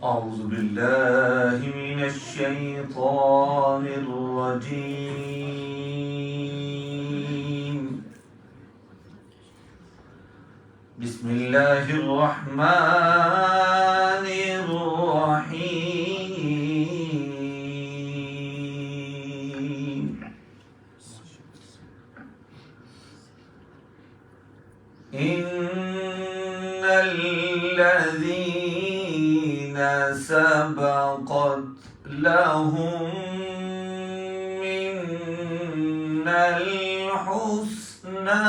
أعوذ بالله من الشيطان الرجيم. بسم الله الرحمن الرحيم. إن الذين سبقت لهم منا الحسنى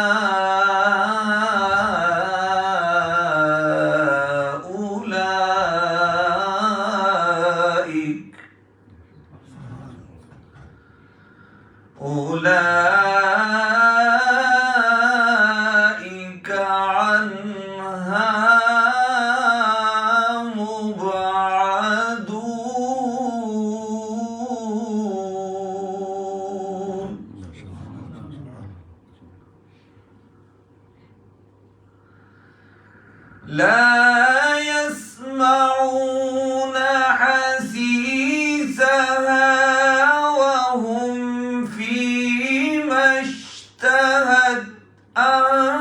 أولئك عنها مبعدون. لا يسمعون حسيسها وهم فيما اشتهت أنفسهم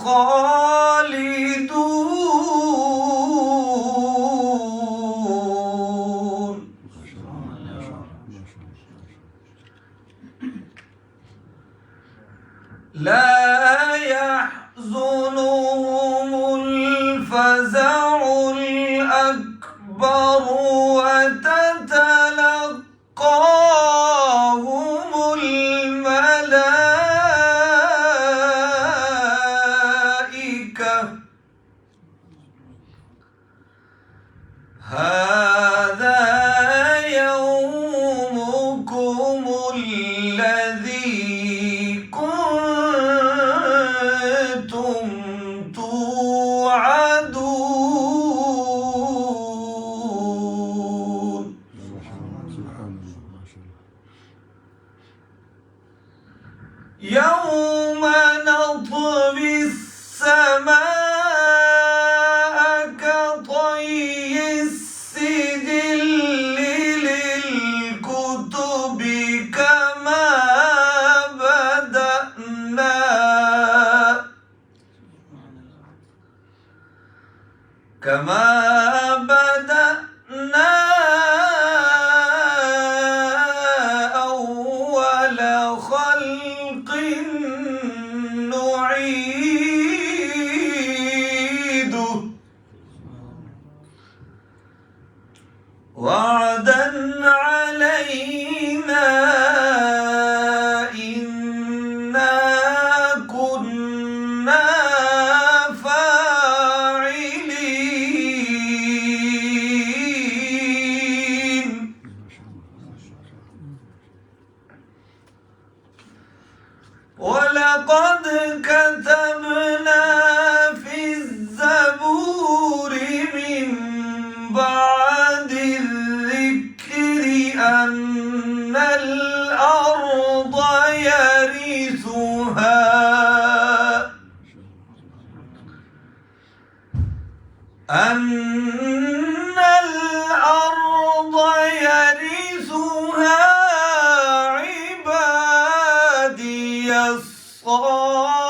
خالدون. لا يحزنهم الفزع الأكبر وتتلقاهم الملائكة هذا يومكم الذي كنتم توعدون. يوم نطوي السماء كطي السجل للكتب كما بدأنا أول خلق نعيده وعدا علينا إنا كنا فاعلين. ولقد كتبنا في الزبور من بعد الذكر أن الأرض يرثها عبادي الصالحون.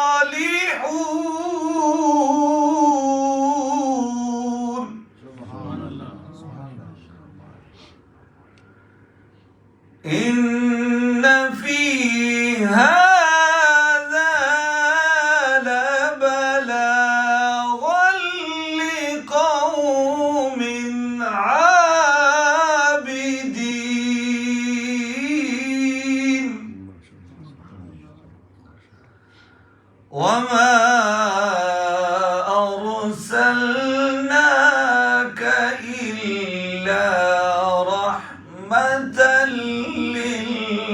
إن في هذا لبلاغا لقوم عابدين. وما أرسلناك إلا رحمة للعالمين.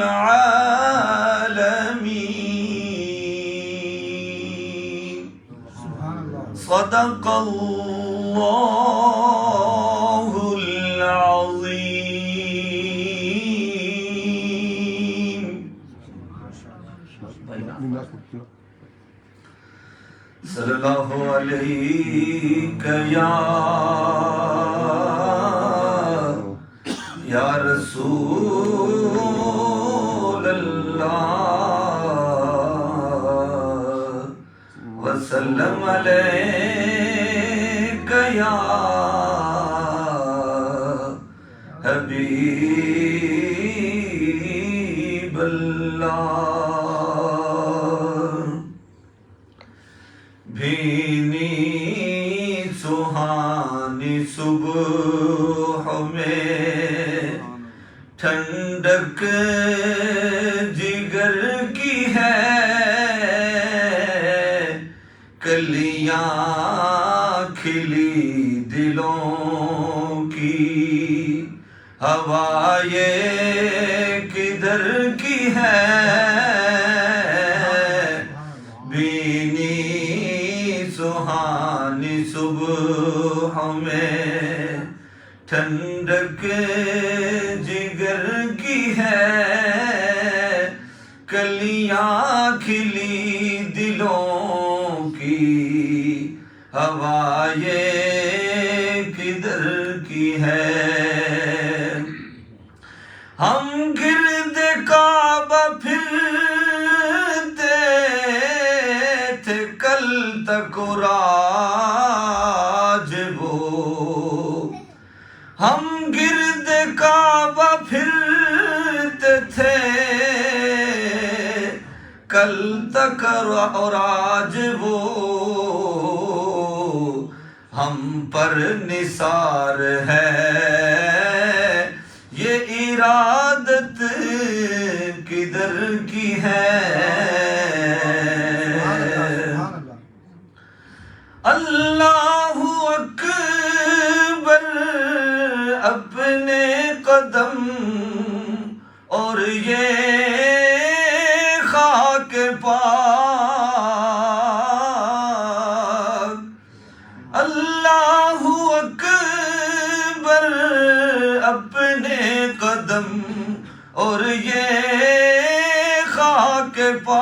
صدق الله العظيم. صلی اللہ علیک یا رسول اللہ وسلم علیک یا حبیب اللہ بھینی سہانی صبح میں ٹھنڈک جگر کی ہے کلیاں کھلی دلوں کی ہوا یہ کدھر کی ہے بینی سہانی صبح میں ٹھنڈک جگر کی ہے کلیاں کھلی دلوں کی ہوا یہ کدھر کی ہے ہم گرد کعبہ پھرتے تھے کل تک راج وہ ہم گرد کعبہ پھرتے تھے کل تک راج وہ ہم پر نثار ہے یہ ارادت کدھر کی ہے اللہ اکبر اپنے قدم اور یہ خاک پاک اللہ اکبر اپنے قدم اور یہ خاک پاک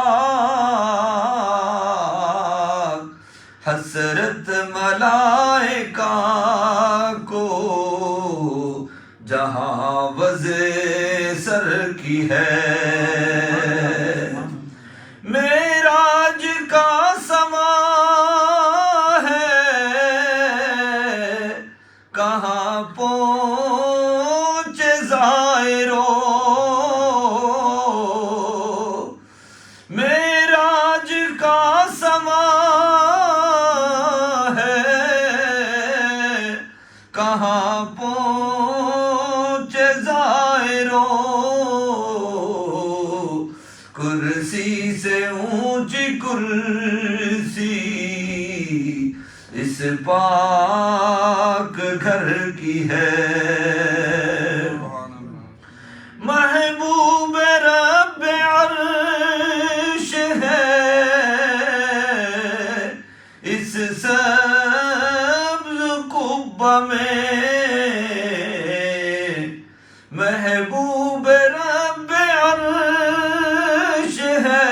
حسرت ملائکہ کو جہاں وضع سر کی ہے معراج کا سما ہے کہاں پہنچے زائروں معراج کا سما ہے کہاں پہنچے زائروں کرسی سے اونچی کرسی اس پاک گھر کی ہے محبوب رب عرش ہے اس سبز قبہ میں محبوب رب عرش ہے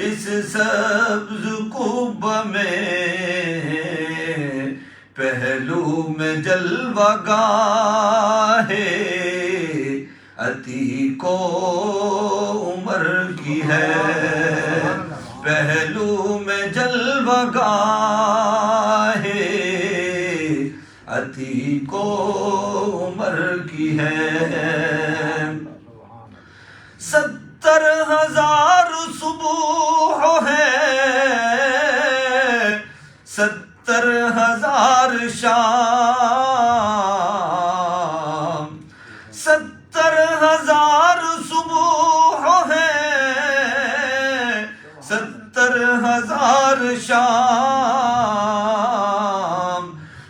اس سبز قبہ میں پہلو میں جلوہ گاہ عتیق و عمر کی ہے پہلو میں جلوہ گاہ عتیق و عمر کی ہے 70,000 صبح ہے 70,000 شام 70,000 صبح ہے 70,000 شام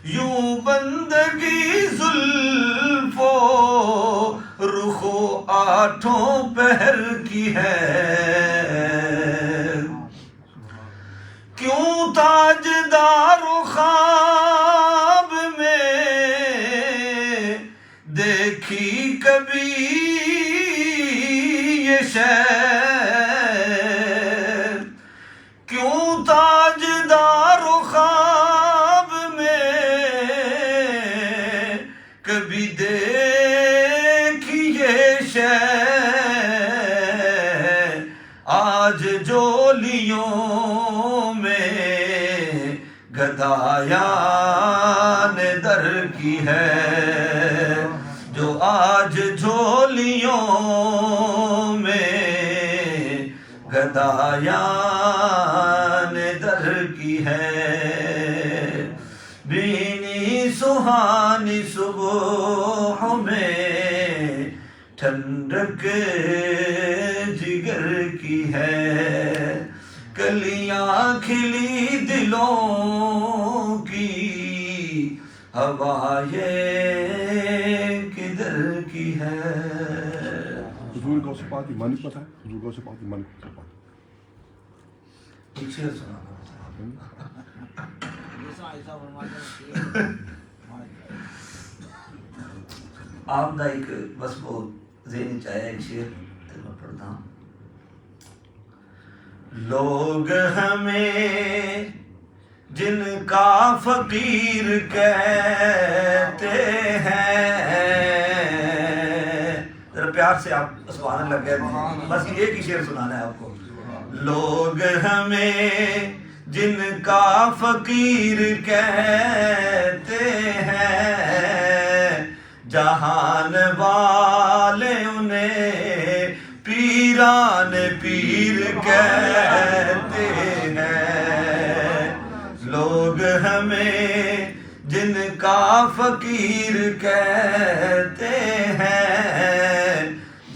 یوں بندگی زلف و رخ و آٹھوں پہر کی ہے کیوں تاجدار و خواب میں دیکھی کبھی یہ شے کیوں تاج گدایان در کی ہے جو آج جھولیوں میں گدایان در کی ہے بینی سہانی صبح میں ٹھنڈک جگر کی ہے کلیاں کھلی دلوں کی ہوائیں کدھر کی ہے. حضور غوث پاک کی معنی پتہ ہے؟ حضور غوث پاک کی معنی پتہ ہے؟ ایک شعر سنا. آپ دا ایک بس وہ ذہنی چاہے ایک شعر میں پڑھتا ہوں. لوگ ہمیں جن کا فقیر کہتے ہیں، ذرا پیار سے آپ سبحان اللہ کہہ دیں، بس ایک ہی شعر سنانا ہے آپ کو. لوگ ہمیں جن کا فقیر کہتے ہیں، جہان والے انہیں پیران پیر کہتے ہیں. لوگ ہمیں جن کا فقیر کہتے ہیں،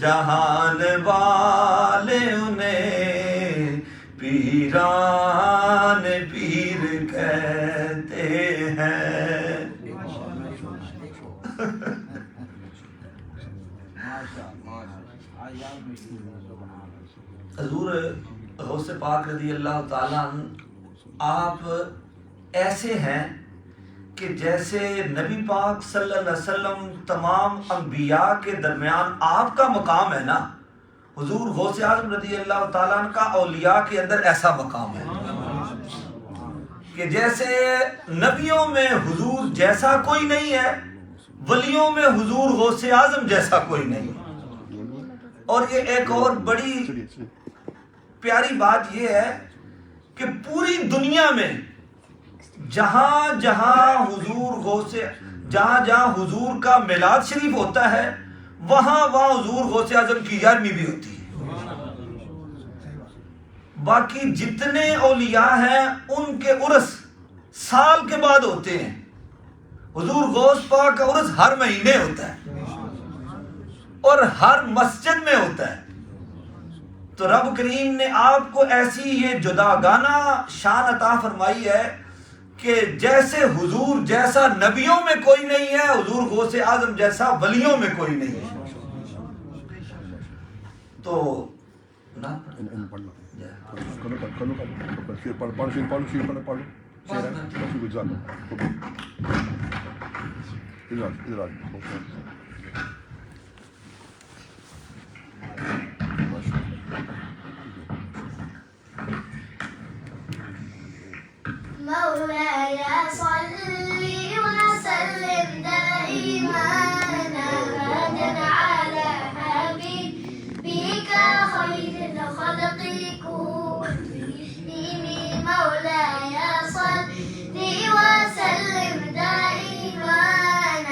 جہان والے انہیں پیران پیر کہتے ہیں. حضور غوث پاک رضی اللہ تعالیٰ عنہ آپ ایسے ہیں کہ جیسے نبی پاک صلی اللہ علیہ وسلم تمام انبیاء کے درمیان آپ کا مقام ہے نا، حضور غوث اعظم رضی اللہ تعالیٰ عنہ کا اولیاء کے اندر ایسا مقام ہے کہ جیسے نبیوں میں حضور جیسا کوئی نہیں ہے، ولیوں میں حضور غوث اعظم جیسا کوئی نہیں ہے. اور یہ ایک اور بڑی پیاری بات یہ ہے کہ پوری دنیا میں جہاں جہاں حضور کا میلاد شریف ہوتا ہے، وہاں حضور غوث اعظم کی 11ویں بھی ہوتی ہے. باقی جتنے اولیاء ہیں ان کے عرس سال کے بعد ہوتے ہیں، حضور غوث پاک کا عرس ہر مہینے ہوتا ہے اور ہر مسجد میں ہوتا ہے. تو رب کریم نے آپ کو ایسی یہ جداگانہ شان عطا فرمائی ہے کہ جیسے حضور جیسا نبیوں میں کوئی نہیں ہے، حضور غوث اعظم جیسا ولیوں میں کوئی نہیں ہے. تو مولاي صل وسلم دائما ابدا على حبيبك خير الخلق كلهم. مولاي صل وسلم دائما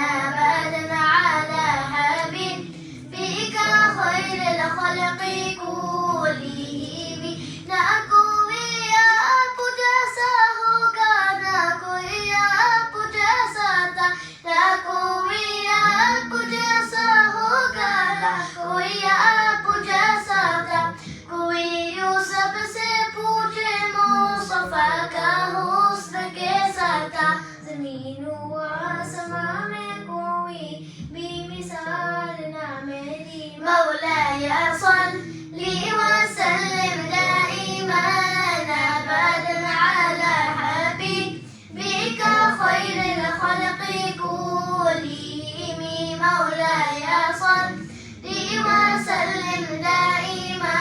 ابدا على حبيبك خير الخلق كلهم. نہ کوئی آپ جیسا ہوگا، نہ کوئی آپ جیسا تھا، نہ کوئی آپ جیسا ہوگا، نہ کوئی آپ جیسا تھا. کوئی یوں سب سے پوچھے مصطفیٰ کا حسن کیسا تھا. زمین و آسماں میں کوئی بھی مثال نہ میری. مولاي صل وسلم دائما ابدا على حبيبك خير الخلق كلهم. مولاي صل وسلم دائما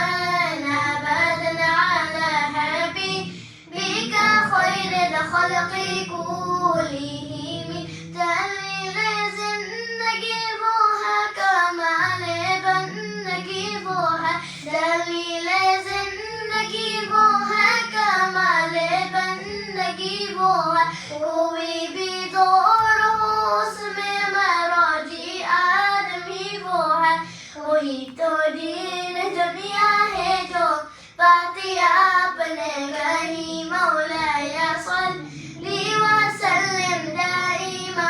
ابدا على حبيبك خير الخلق كلهم. دلیل زندگی وہ ہے، کمال بندگی وہ ہے. دلیل زندگی وہ ہے، کمال بندگی وہ ہے. کوئی بھی دور ہو اس میں مراجی آدمی وہ ہے وہی تو دین دنیا ہے جو پاتی آپ نے کہی مولاي صلی وسلم دائما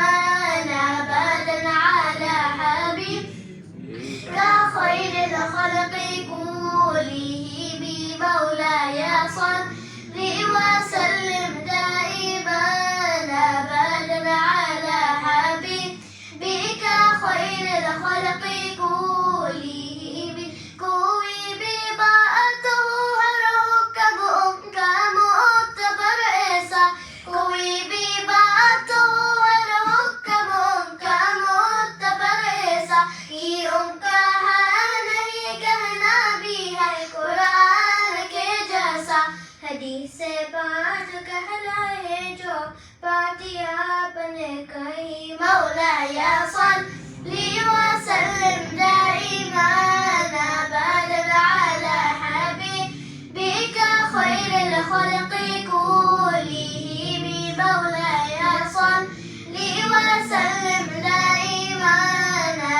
ابدا على حبيبك خير الخلق كلهم مولاي صلی وسلم دائما ابدا على حبيبك خير الخلق كلهم کوئی بھی بات ہو ہر حکم ان کا معتبر ایسا کوئی بھی بات ہو ہر حکم ان کا معتبر ایسا یہ ان کا ہے نہیں کہنا بھی ہے قرآن کے جیسا حدیث پاک کہلائے جو باتیں آپ نے کہی مولاي صلی وسلم دائما ابدا على حبيبك خير الخلق كلهم مولاي صلی وسلم دائما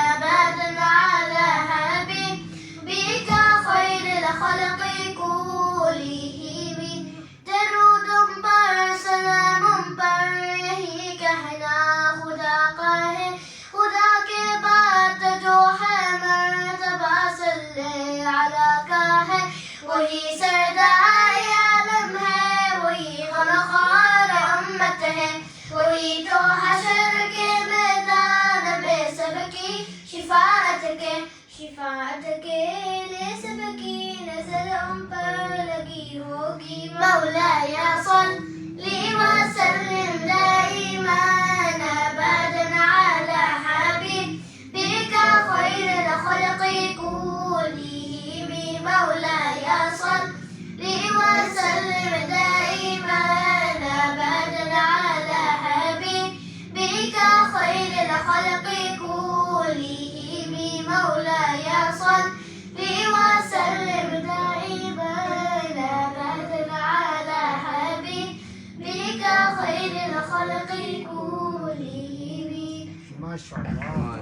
ابدا على حبيبك خير الخلق كلهم درود پر سلام پر یہی کہنا خدا کا ہے خدا کے بعد جو ہے مرتبہ صلی علی کا ہے وہی سردار عالم ہے وہی غمخوار امت ہے وہی تو حشر کے میدان میں سب کی شفاعت کے لیے سب کی نظر ان پر لگی ہوگی مولاي صلی وسلم دائما ابدا على حبيبك خير الخلق كلهم مولاي صلی وسلم دائما ابدا على حبيبك خير الخلق كلهم مولاي صلی وسلم دائما ابدا على حبيبك خير الخلق كلهم ما شاء الله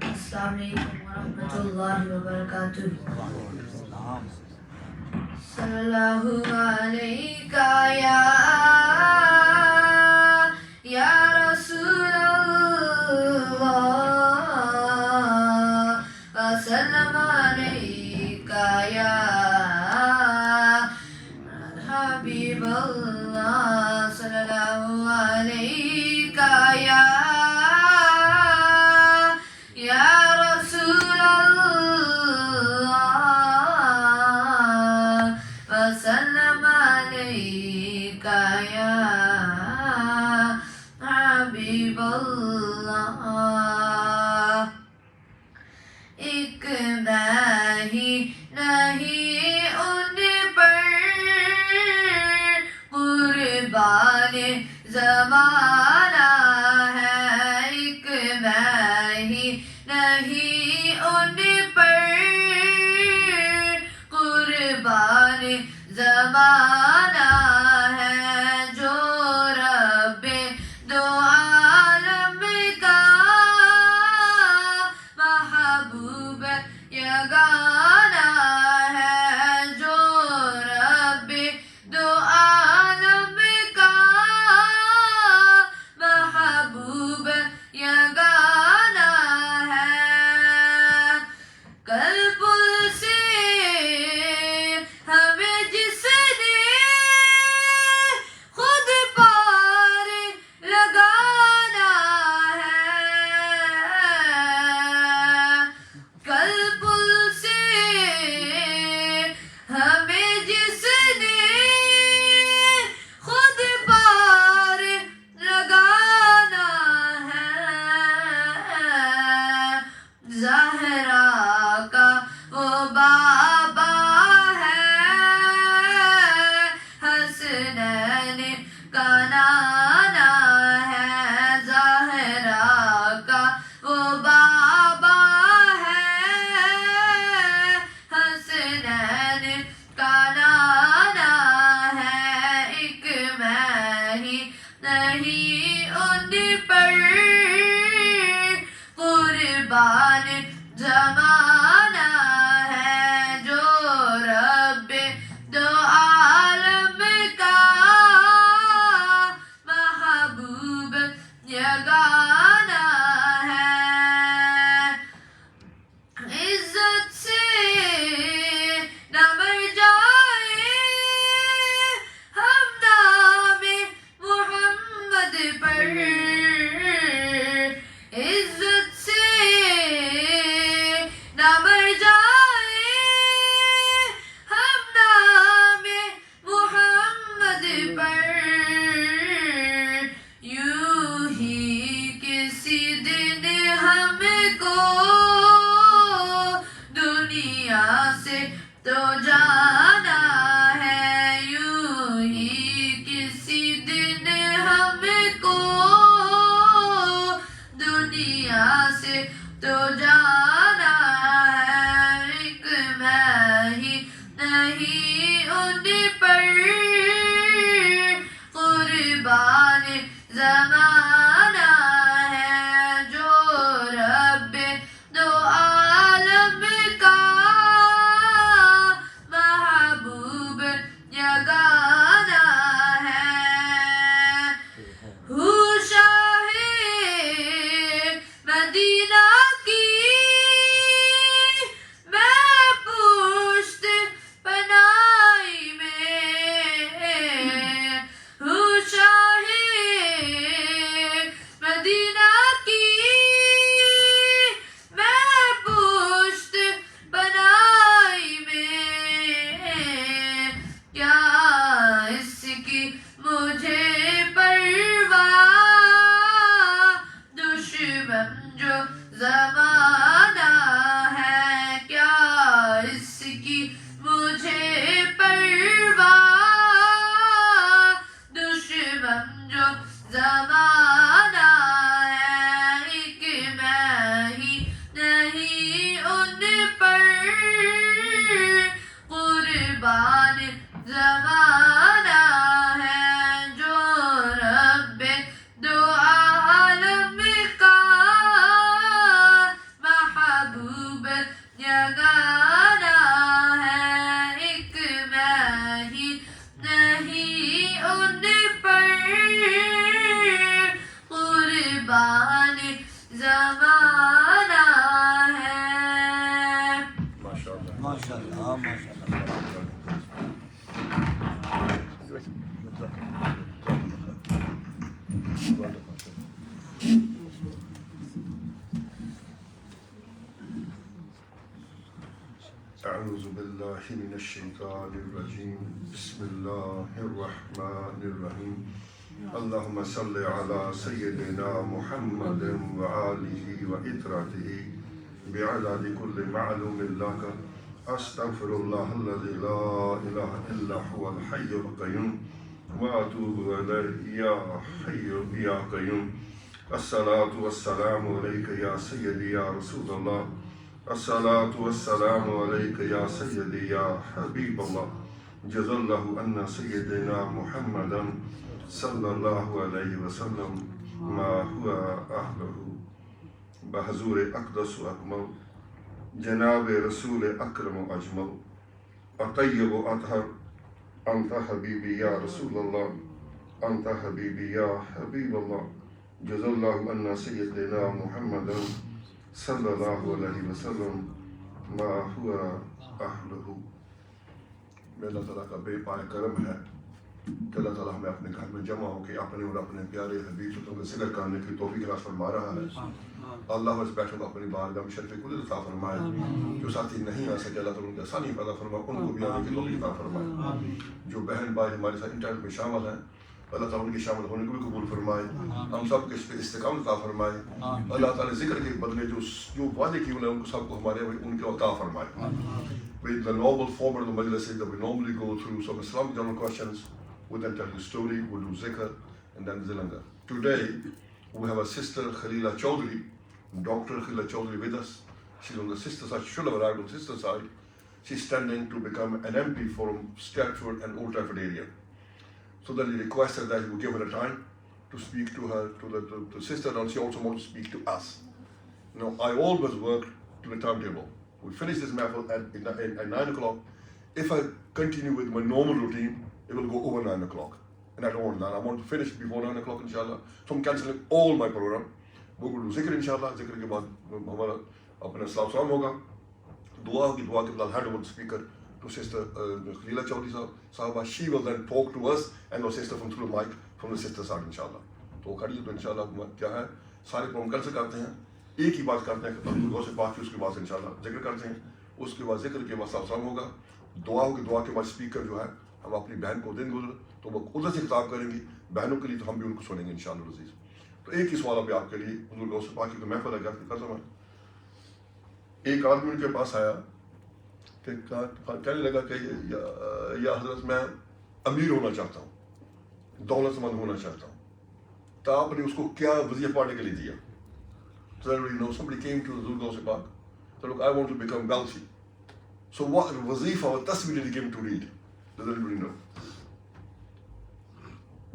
السلام علیکم ورحمۃ اللہ وبرکاتہ صلی اللہ علیہ یا رسول اللہ وسلم علیک یا حبیب اللہ صلی اللہ علیہ یا رسول اللہ وسلم علیک یا حبیب اللہ ایک میں ہی نہیں ان پر قربان زمانہ ہے ایک میں ہی نہیں ان پر قربان زمانہ ہے جو رب دو عالم کا محبوب یگانہ ہے جو رب دو عالم کا محبوب یگانہ ہے قلب سے ہمیں جس نے خود پار لگانا ہے قلب سے ہمیں جس نے خود پار لگانا ہے تو جانا ہے، ایک میں ہی نہیں ان پر قربان زمانہ ہے، جو رب دو عالم کا محبوب یگانہ ہے۔ ہوں شاہ مدینہ کی میں پشت پناہی میں، ہوں شاہ مدینہ کی میں پشت پناہی میں، کیا اس کی مجھے پرواہ، دشمن جو زمانہ ہے، کیا اس کی مجھے پرواہ، دشمن جو زمانہ ہے، ایک میں ہی نہیں ان پر قربان زمانہ ہے، جو رب دو عالم کا محبوب یگانہ ہے، ایک میں ہی نہیں ان پر قربان زمانہ ہے۔ ماشاءاللہ أعوذ بالله من الشيطان الرجيم بسم الله الرحمن الرحيم اللهم صل على سيدنا محمد وآله وإطراته بعدد كل معلوم لك أستغفر الله الذي لا إله إلا هو الحي القيوم وأتوب إليه يا حي يا قيوم الصلاة والسلام عليك يا سيدي يا رسول الله الصلاة والسلام عليك يا سيدي يا حبيب الله جزا الله أن سيدنا محمدا صلى الله عليه وسلم ما هو أهله بحضور أقدس وأكمل جناب رسول أكرم وأجمل أطيب وأطهر أنت حبيبي يا رسول الله أنت حبيبي يا حبيب الله جزا الله أن سيدنا محمدا صلی اللہ علیہ وسلم ما هو اہلہ۔ میں اللہ تعالیٰ کا بے پائے کرم ہے کہ اللہ تعالیٰ ہمیں اپنے گھر میں جمع ہو کے اپنے اور اپنے پیارے حبیب کا ذکر کرنے کی توفیق عطا فرما رہا ہے۔ اللہ اس بیٹھوں کو اپنی بارگاہ میں شرف قدرت عطا فرمائے، جو ساتھی نہیں آ سکے اللہ تعالیٰ ان کی آسانی پیدا فرمائے، ان کو بھی آنے کی توفیق عطا فرمائے۔ جو بہن بھائی ہمارے ساتھ انٹرنیٹ میں شامل ہیں اللہ تعالیٰ ان کے شامل ہونے کو بھی قبول فرمائے، ہم سب کے اس پہ استقامت عطا فرمائے۔ اللہ تعالیٰ ذکر کے بدلے جو وعدے کیے انہیں ان کو سب کو ہمارے ان کے عطا فرمائے۔ With the normal format of the majlis that we normally go through some Islamic general questions, we then tell the story, we do zikr, and then zilanga. Today we have a sister Khalila Chaudhry, Dr. Khalila Chaudhry with us. She's on the sister side, she should have arrived on the sister side. She's standing to become an MP from Stratford and Old Trafford area. So then we requested that we give her a time to speak to her, to the sister, and she also wants to speak to us. Now, I always work to the timetable. We finish this mahfil at 9 o'clock. If I continue with my normal routine, it will go over 9 o'clock. And I don't want that. I want to finish before 9 o'clock, inshallah. So I'm cancelling all my program. We will do zikr, inshallah. Zikr ke baad hamara apna salam hoga. Dua hogi, dua ke baad hand over the speaker to sister Khalila Chaudhry sahaba. She will then talk to us and our sister from through the mic from the sister side, inshallah. تو کھڑی تو انشاءاللہ کیا ہے سارے programme کل سے کرتے ہیں، ایک ہی بات کرتے ہیں کہ غوث پاک کی اس کے بعد سے انشاءاللہ ذکر کرتے ہیں، اس کے بعد ذکر کے بعد سلام ہوگا، دعا ہوگی، دعا کے بعد اسپیکر جو ہے ہم اپنی بہن کو دیں گے تو وہ ادھر سے خطاب کریں گی بہنوں کے لیے، تو ہم بھی ان کو سنیں گے انشاءاللہ عزیز۔ تو ایک ہی سوال ابھی آپ کے لیے حضور غوث پاک کی محفل ہے قسم ہے، ایک آدمی ان کے پاس آیا کہ کہنے لگا کہ یا حضرت میں امیر ہونا چاہتا ہوں، دولت مند ہونا چاہتا ہوں، تو آپ نے اس کو کیا وظیفہ پڑھنے کے لیے دیا؟ Does everybody know? Somebody came to Huzur Gauss Pak. So look, I want to become wealthy. So what wazifa or tasbih did he give him to read? Does everybody know?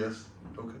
Yes. Okay.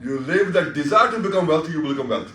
You live that desire to become wealthy, you will become wealthy.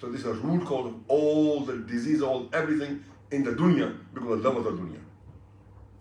So this is a root cause of all the disease, all everything in the dunya, because of love of the dunya.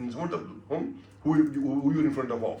in front of whom, who you're in front of.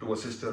to a sister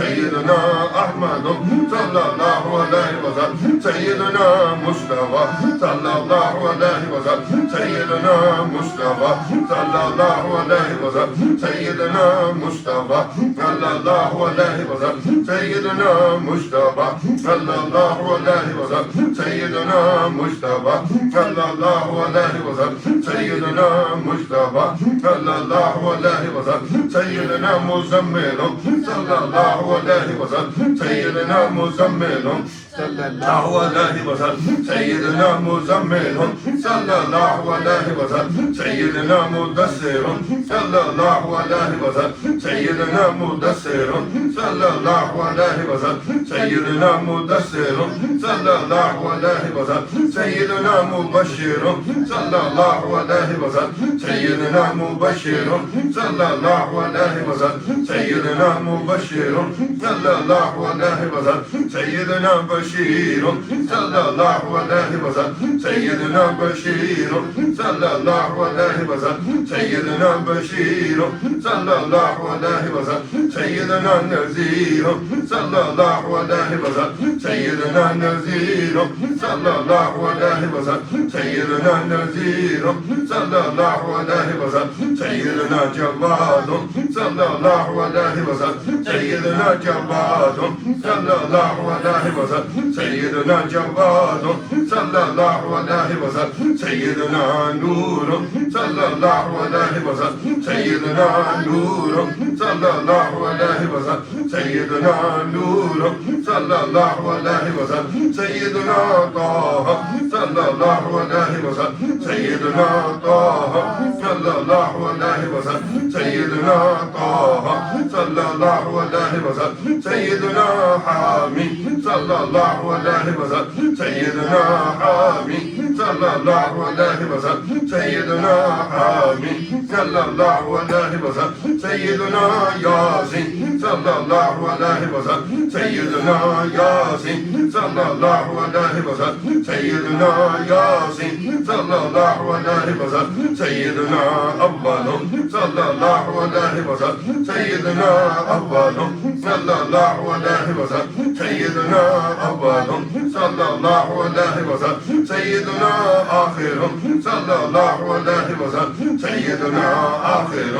سيدنا أحمد صلى الله عليه وسلم سيدنا مصطفى صلى الله عليه وسلم سيدنا مصطفى صلى الله عليه وسلم سيدنا مصطفى صلى الله عليه وسلم سيدنا مصطفى صلى الله عليه وسلم سيدنا مصطفى صلى الله عليه وسلم سيدنا مصطفى صلى الله عليه وسلم سيدنا مزمل صلى الله عليه وسلم سيدنا مزمل صلى الله عليه وسلم سيدنا مزمل صلى الله عليه وسلم سيدنا مدثر صلى الله عليه وسلم سيدنا مدثر صلى الله عليه وسلم سيدنا مدثر صلى الله عليه وسلم سيدنا مبشر صلى الله عليه وسلم سيدنا مبشر صلى الله عليه وسلم سيدنا مبشر صلى الله عليه وسلم سيدنا بشير صلى الله عليه وسلم سيدنا بشير صلى الله عليه وسلم سيدنا بشير صلى الله عليه وسلم سيدنا نذير صلى الله عليه وسلم سيدنا نذير صلى الله عليه وسلم سيدنا نذير صلى الله عليه وسلم سيدنا جواد صلى الله عليه وسلم سيدنا جواد صلى الله عليه وسلم سيدنا جواد صلى الله عليه وسلم سيدنا نور صلى الله عليه وسلم سيدنا نور صلى الله عليه وسلم سيدنا نور صلى الله عليه وسلم سيدنا طه صلى الله عليه وسلم سيدنا طه صلى الله عليه وسلم سيدنا طه صلى الله عليه وسلم سيدنا حامي صلى الله عليه وسلم سيدنا حامي صلى الله عليه وسلم سيدنا حامي صلى الله عليه وسلم سيدنا ياسين صلى الله عليه وسلم سيدنا ياسين صلى الله عليه وسلم سيدنا ياسين صلى الله عليه وسلم سيدنا أول صلى الله عليه وسلم سيدنا أول صلى الله عليه وسلم سيدنا أول صلى الله عليه وسلم سيدنا آخر صلى الله عليه وسلم سيدنا آخر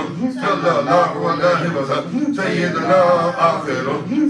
صلى الله عليه وسلم سيدنا آخر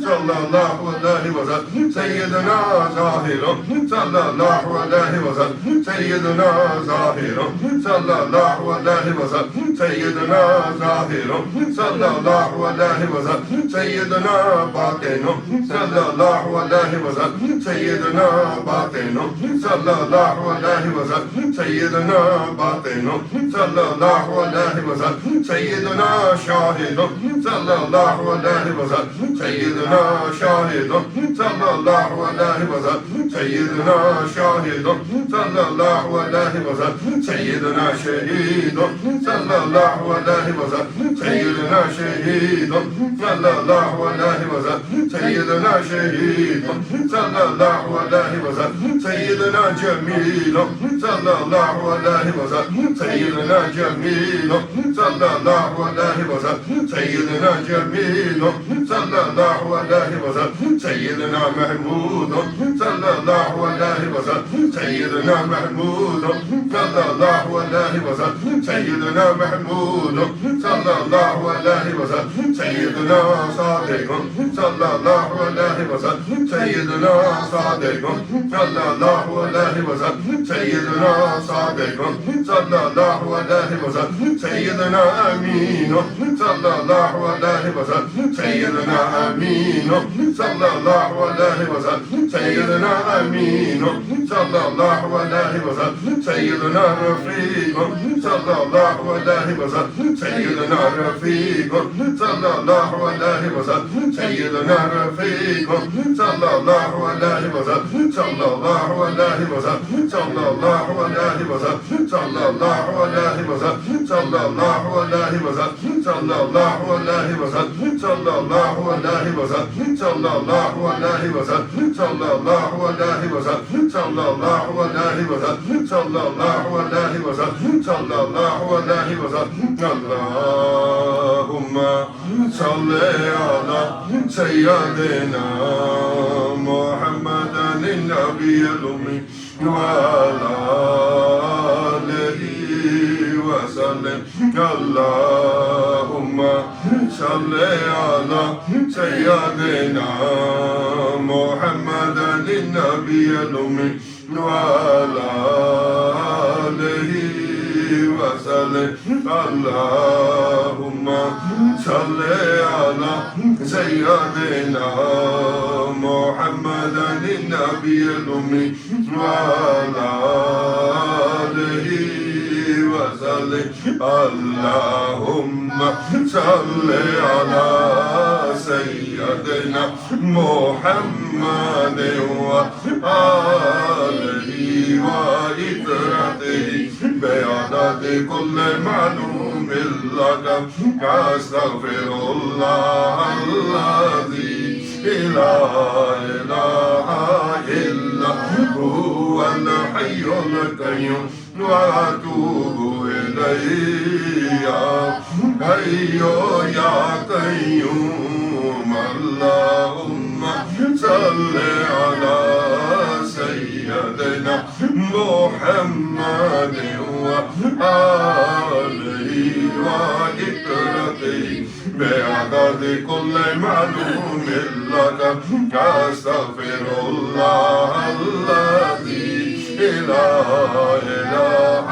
صلى الله عليه وسلم سيدنا ظاهر صلى الله عليه وسلم سيدنا ظاهر صلى الله عليه وسلم سيدنا ظاهر صلى الله عليه وسلم سيدنا باطن صلى الله عليه وسلم سيدنا باطن صلى الله عليه وسلم سيدنا باطن صلى الله عليه وسلم سيدنا شاهد صلى الله عليه وسلم سيدنا شاهد صلى الله عليه وسلم سيدنا شاهد صلى الله عليه وسلم سيدنا شهيد صلى الله عليه وسلم سيدنا شهيد صلى الله عليه وسلم سيدنا شهيد صلى الله عليه وسلم سيدنا جميل صلى الله عليه وسلم سيدنا جميل صلى الله عليه وسلم سيدنا جميل صلى الله عليه وسلم سيدنا محمود صلى الله عليه وسلم سيدنا محمود صلى الله عليه وسلم سيدنا محمود صلى الله عليه وسلم سيدنا صادق صلى الله عليه وسلم سيدنا صادق صلى الله عليه وسلم سيدنا صادق صلى الله عليه وسلم سيدنا أمين صلى الله عليه وسلم سيدنا أمين صلى الله عليه وسلم سيدنا أمين صلى الله عليه وسلم سيدنا رفيق صلى الله عليه وسلم سيدنا رفيق صلى الله عليه وسلم سيدنا رفيق صلى الله عليه وسلم صلى الله عليه وسلم صلى الله عليه وسلم صلى الله عليه وسلم صلى الله عليه وسلم صلى الله عليه وسلم صلى الله عليه وسلم صلى الله عليه وسلم صلى الله عليه وسلم صلى الله عليه وسلم صلى الله عليه وسلم صلى الله عليه وسلم اللهم صلی علی سیدنا محمد النبی الامی وعلی آلہ وسلم اللہم صلی علی سیدنا محمد النبی الامی وعلی آلہ وسلم اللہم صلی علی سیدنا محمد النبی الامی وعلی آلہ وسلم اللہم صلی علی سیدنا محمد وآلہ وعطرتہ بعدد کل معلوم لک استغفر اللہ الذی لا الہ الا هو الحی القیوم واتوب الیہ حی یا قیوم اللہم صلی علی سیدنا محمد وآلہ وعطرتہ بعدد کل معلوم لک استغفر اللہ الذی لا الہ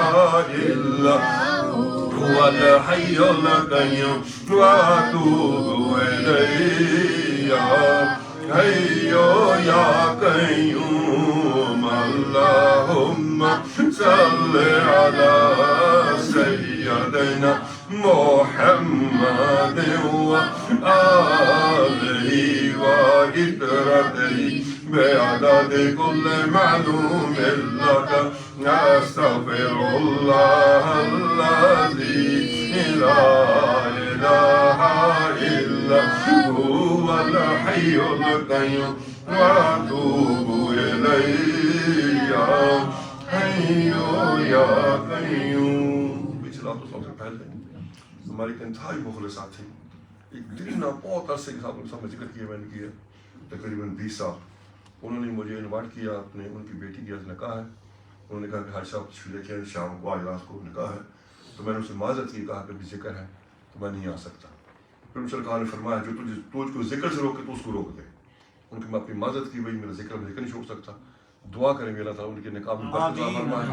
الا هو الحی القیوم واتوب الیہ حی یا قیوم اللہم صلی علی سیدنا محمد وآلہ وعطرتہ بعدد کل معلوم لک استغفر اللہ الذی لا الہ الا هو الحی القیوم واتوب الیہ حی یا قیوم. پچھلا تو سب سے پہلے ہماری ایک انتہائی مخلصات تھیں. ایک دن بہت عرصے کے ساتھ ذکر کیا میں نے کیا تقریباً 20 سال. انہوں نے مجھے انوائٹ کیا اپنے ان کی بیٹی کی نکاح ہے. انہوں نے کہا کہ حاج صاحب تشریف لے کے شام کو آج رات کو نکاح ہے. تو میں نے ان سے معذرت کی, کہا کہ بھی ذکر ہے تو میں نہیں آ سکتا. پھر ان سے کہا نے فرمایا جو تجھ کو ذکر سے روکے تو اس کو روک دے. ان کی میں اپنی معذرت کی, بھائی میرا ذکر نہیں چھوڑ سکتا. دعا کریں گے اللہ تعالیٰ ان کے نکاح میں برکت عطا فرمائے.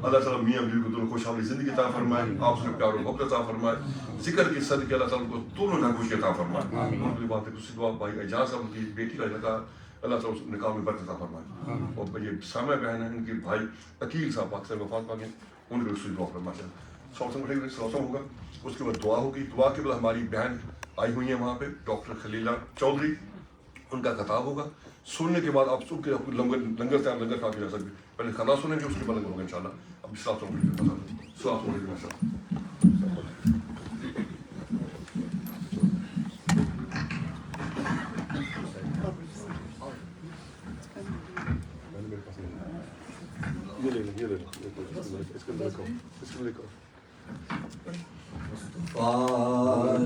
اللہ تعالیٰ میاں بیوی کو دونوں خوشحالی زندگی عطا فرمائے. آپ سے پیار و محبت عطا فرمائے. ذکر کے صدقے اللہ تعالیٰ کو دونوں نہ خوشی عطا فرمائے. ان کی بات ہے دوسری دعا بھائی اعجاز صاحب کی بیٹی کا نکاح اللہ تعالیٰ اس نکاح میں برکت عطا فرمائے. اور یہ سامع بہن ہے, ان کے بھائی عقیل صاحب پاکستان وفات پا گئے, ان کے دوسری دعا فرمائے. سوسم ہوگا, اس کے بعد دعا ہوگی. دعا کے بعد ہماری بہن آئی ہوئی ہیں وہاں پہ ڈاکٹر خلیلہ چودھری, ان کا خطاب ہوگا. سننے کے بعد آپ سب کے لنگر تیار لنگر کھا کے جا سکتے. پہلے خطاب سنیں گے, اس کے بعد لنگر ہوگا انشاءاللہ. اب السلام علیکم.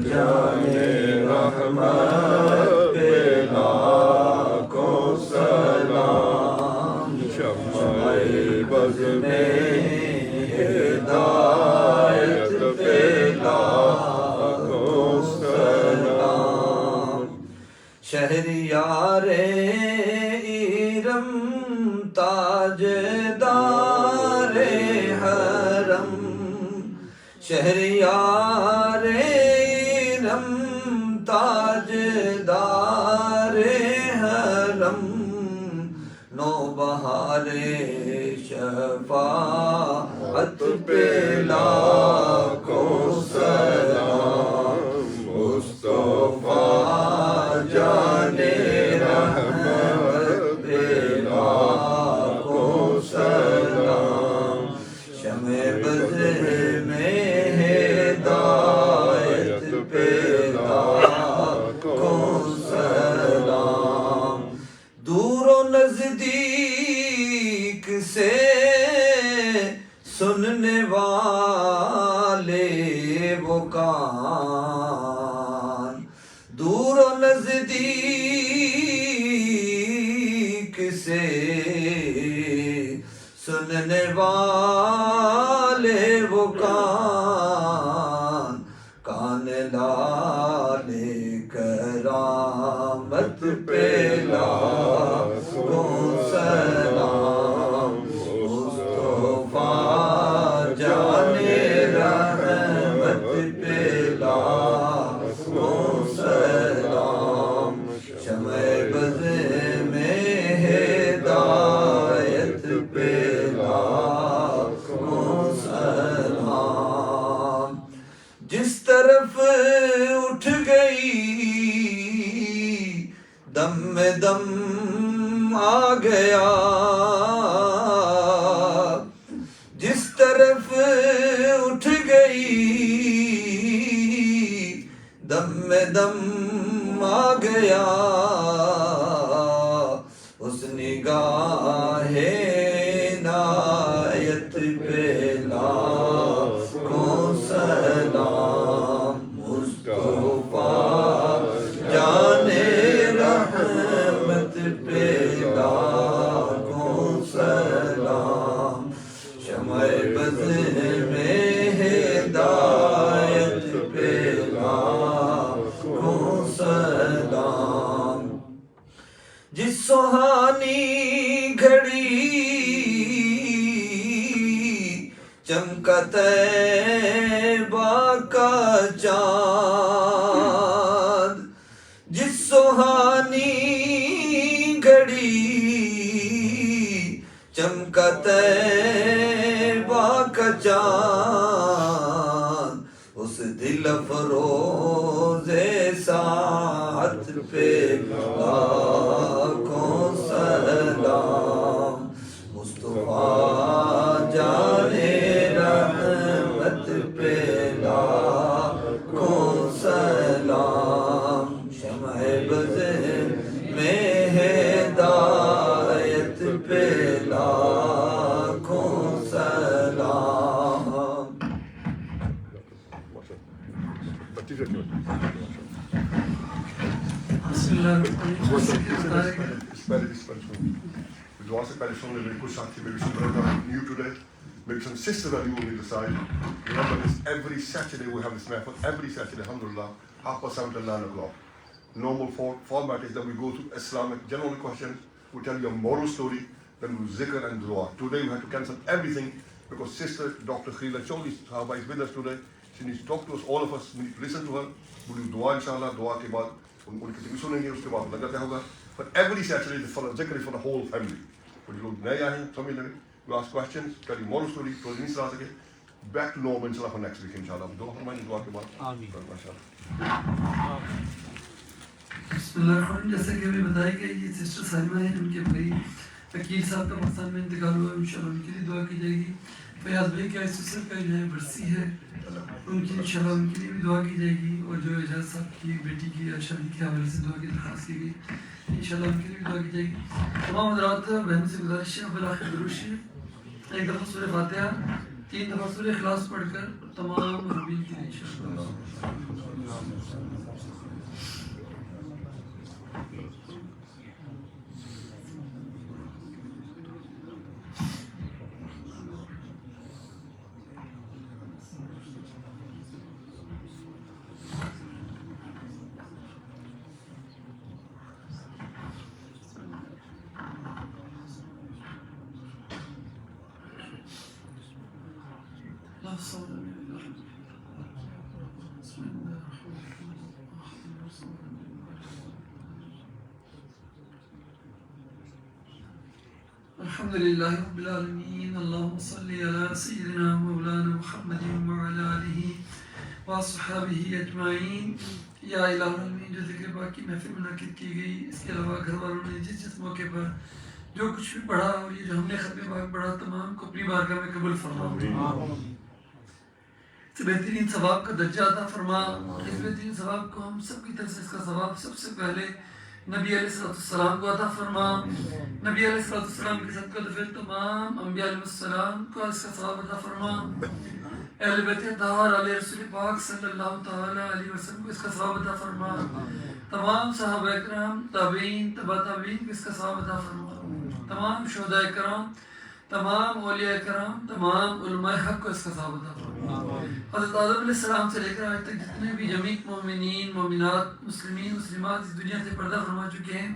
جانے رحمت پہ لاکھوں سلام, شمع بز میں ہدایت پہ لاکھوں سلام. شہریار ارم تاجدار حرم, شہریار ارم تاجدار حرم, نوبہار شفاعت پہ لاکھوں سلام. مصطفیٰ جانے رحمت پہ لاکھوں سلام. شمع بز میں ہدایت پہ لاکھوں سلام. دور و نزدیک سے سننے والے نزدیک سے سننے والے وہ کان لالے کرامت پہ لاکھوں سلام مصطفیٰ جانے رحمت پہ لاکھوں سلام شمع بز میں ہدایت پہ لاکھوں سلام جس طرف اٹھ گئی دم میں دم آ گیا جس طرف اٹھ گئی دم میں دم آ گیا اس نگاہ عنایت پہ لاکھوں سلام مصطفیٰ جانے رحمت پہ لاکھوں سلام شمع بز میں ہدایت پہ لاکھوں سلام جس سہانی گھڑی چمکا طیبہ کا چاند جس سہانی گھڑی چمکا طیبہ کا چاند اس دل افروز ساعت پہ لاکھوں سلام مصطفیٰ جانے رحمت پہ لاکھوں سلام شمع بز میں ہدایت پہ لاکھوں سلام دعا سے پہلے سن لیں میرے کچھ ساتھی maybe some brothers are new today, maybe some sisters are new on either side. Remember this, every Saturday we have this method, every Saturday, alhamdulillah, 7:30 till 9 o'clock. Normal format is that we go through Islamic general questions, we tell you a moral story, then we zikr and dua. Today we had to cancel everything because sister Dr. Khila Chaudhry Sahaba is with us today. She needs to talk to us, all of us, we need to listen to her. We'll do dua inshallah, dua ke baad unki tafsir sunenge, uske baad lagate hoga. But every Saturday the zikr is for the whole family. کچھ لوگ نئے آئے ہیں سمجھ لگے you ask questions تیری moral story تو نہیں سنا سکے back to normal inshallah for next week inshallah دعا فرمائیں دعا کے بعد آمین ماشاءاللہ بسم اللہ الرحمن الرحیم جیسا کہ ہمیں بتایا گیا یہ سسٹر سائمہ ہیں ان کے بھائی وکیل صاحب کا پاکستان میں انتقال ہوا انشاءاللہ ان کے لیے دعا کی جائے گی فیاض بھائی کا سسٹر کا جو ہے برسی ہے ان کی انشاءاللہ ان کے لیے بھی دعا کی جائے گی اور جو اعجاز صاحب کی بیٹی کی شادی کے حوالے سے دعا کی درخواست کی گئی انشاءاللہ ان کے لیے بھی دعا کی جائے گی تمام حضرات بہنوں سے گزارش ہے بالآخر درود شریف ایک دفعہ سورہ فاتحہ 3 دفعہ سورہ اخلاص پڑھ کر تمام مربین کے لیے انشاءاللہ الحمد للہ رب العالمین اللہم صلی علی سیدنا مولانا محمد وعلی آلہ واصحابہ اجمعین یا الہ العالمین جو ذکر پاک کی محفل منعقد کی گئی اس کے علاوہ گھر والوں نے جس موقع پر جو کچھ بھی پڑھا اور یہ جو ہم نے ختم پاک پڑھا تمام کو اپنی بارگاہ میں قبول فرما اس بہترین ثواب کا درجہ عطا فرما اس بہترین ثواب کو ہم سب کی طرف سے اس کا ثواب سب سے پہلے نبی علیہ السلام کو عطا فرما نبی علیہ السلام کے صدقہ پھر تمام انبیاء علیہ السلام کو اس کا ثواب عطا فرما اہل بیت اطہار علیہ رسول پاک صلی اللہ تعالی علیہ وسلم کو اس کا ثواب عطا فرما. تمام صحابہ کرام، تابعین، تبع تابعین کو اس کا ثواب عطا فرما. تمام شہداء کرام، تمام اولیاء کرام، تمام علماء حق کو اس کا ثواب عطا فرما. حضرت آدم علیہ السلام سے لے کر آج تک جتنے بھی جمیع مومنین، مومنات، مسلمین، مسلمات اس دنیا سے پردہ فرما چکے ہیں،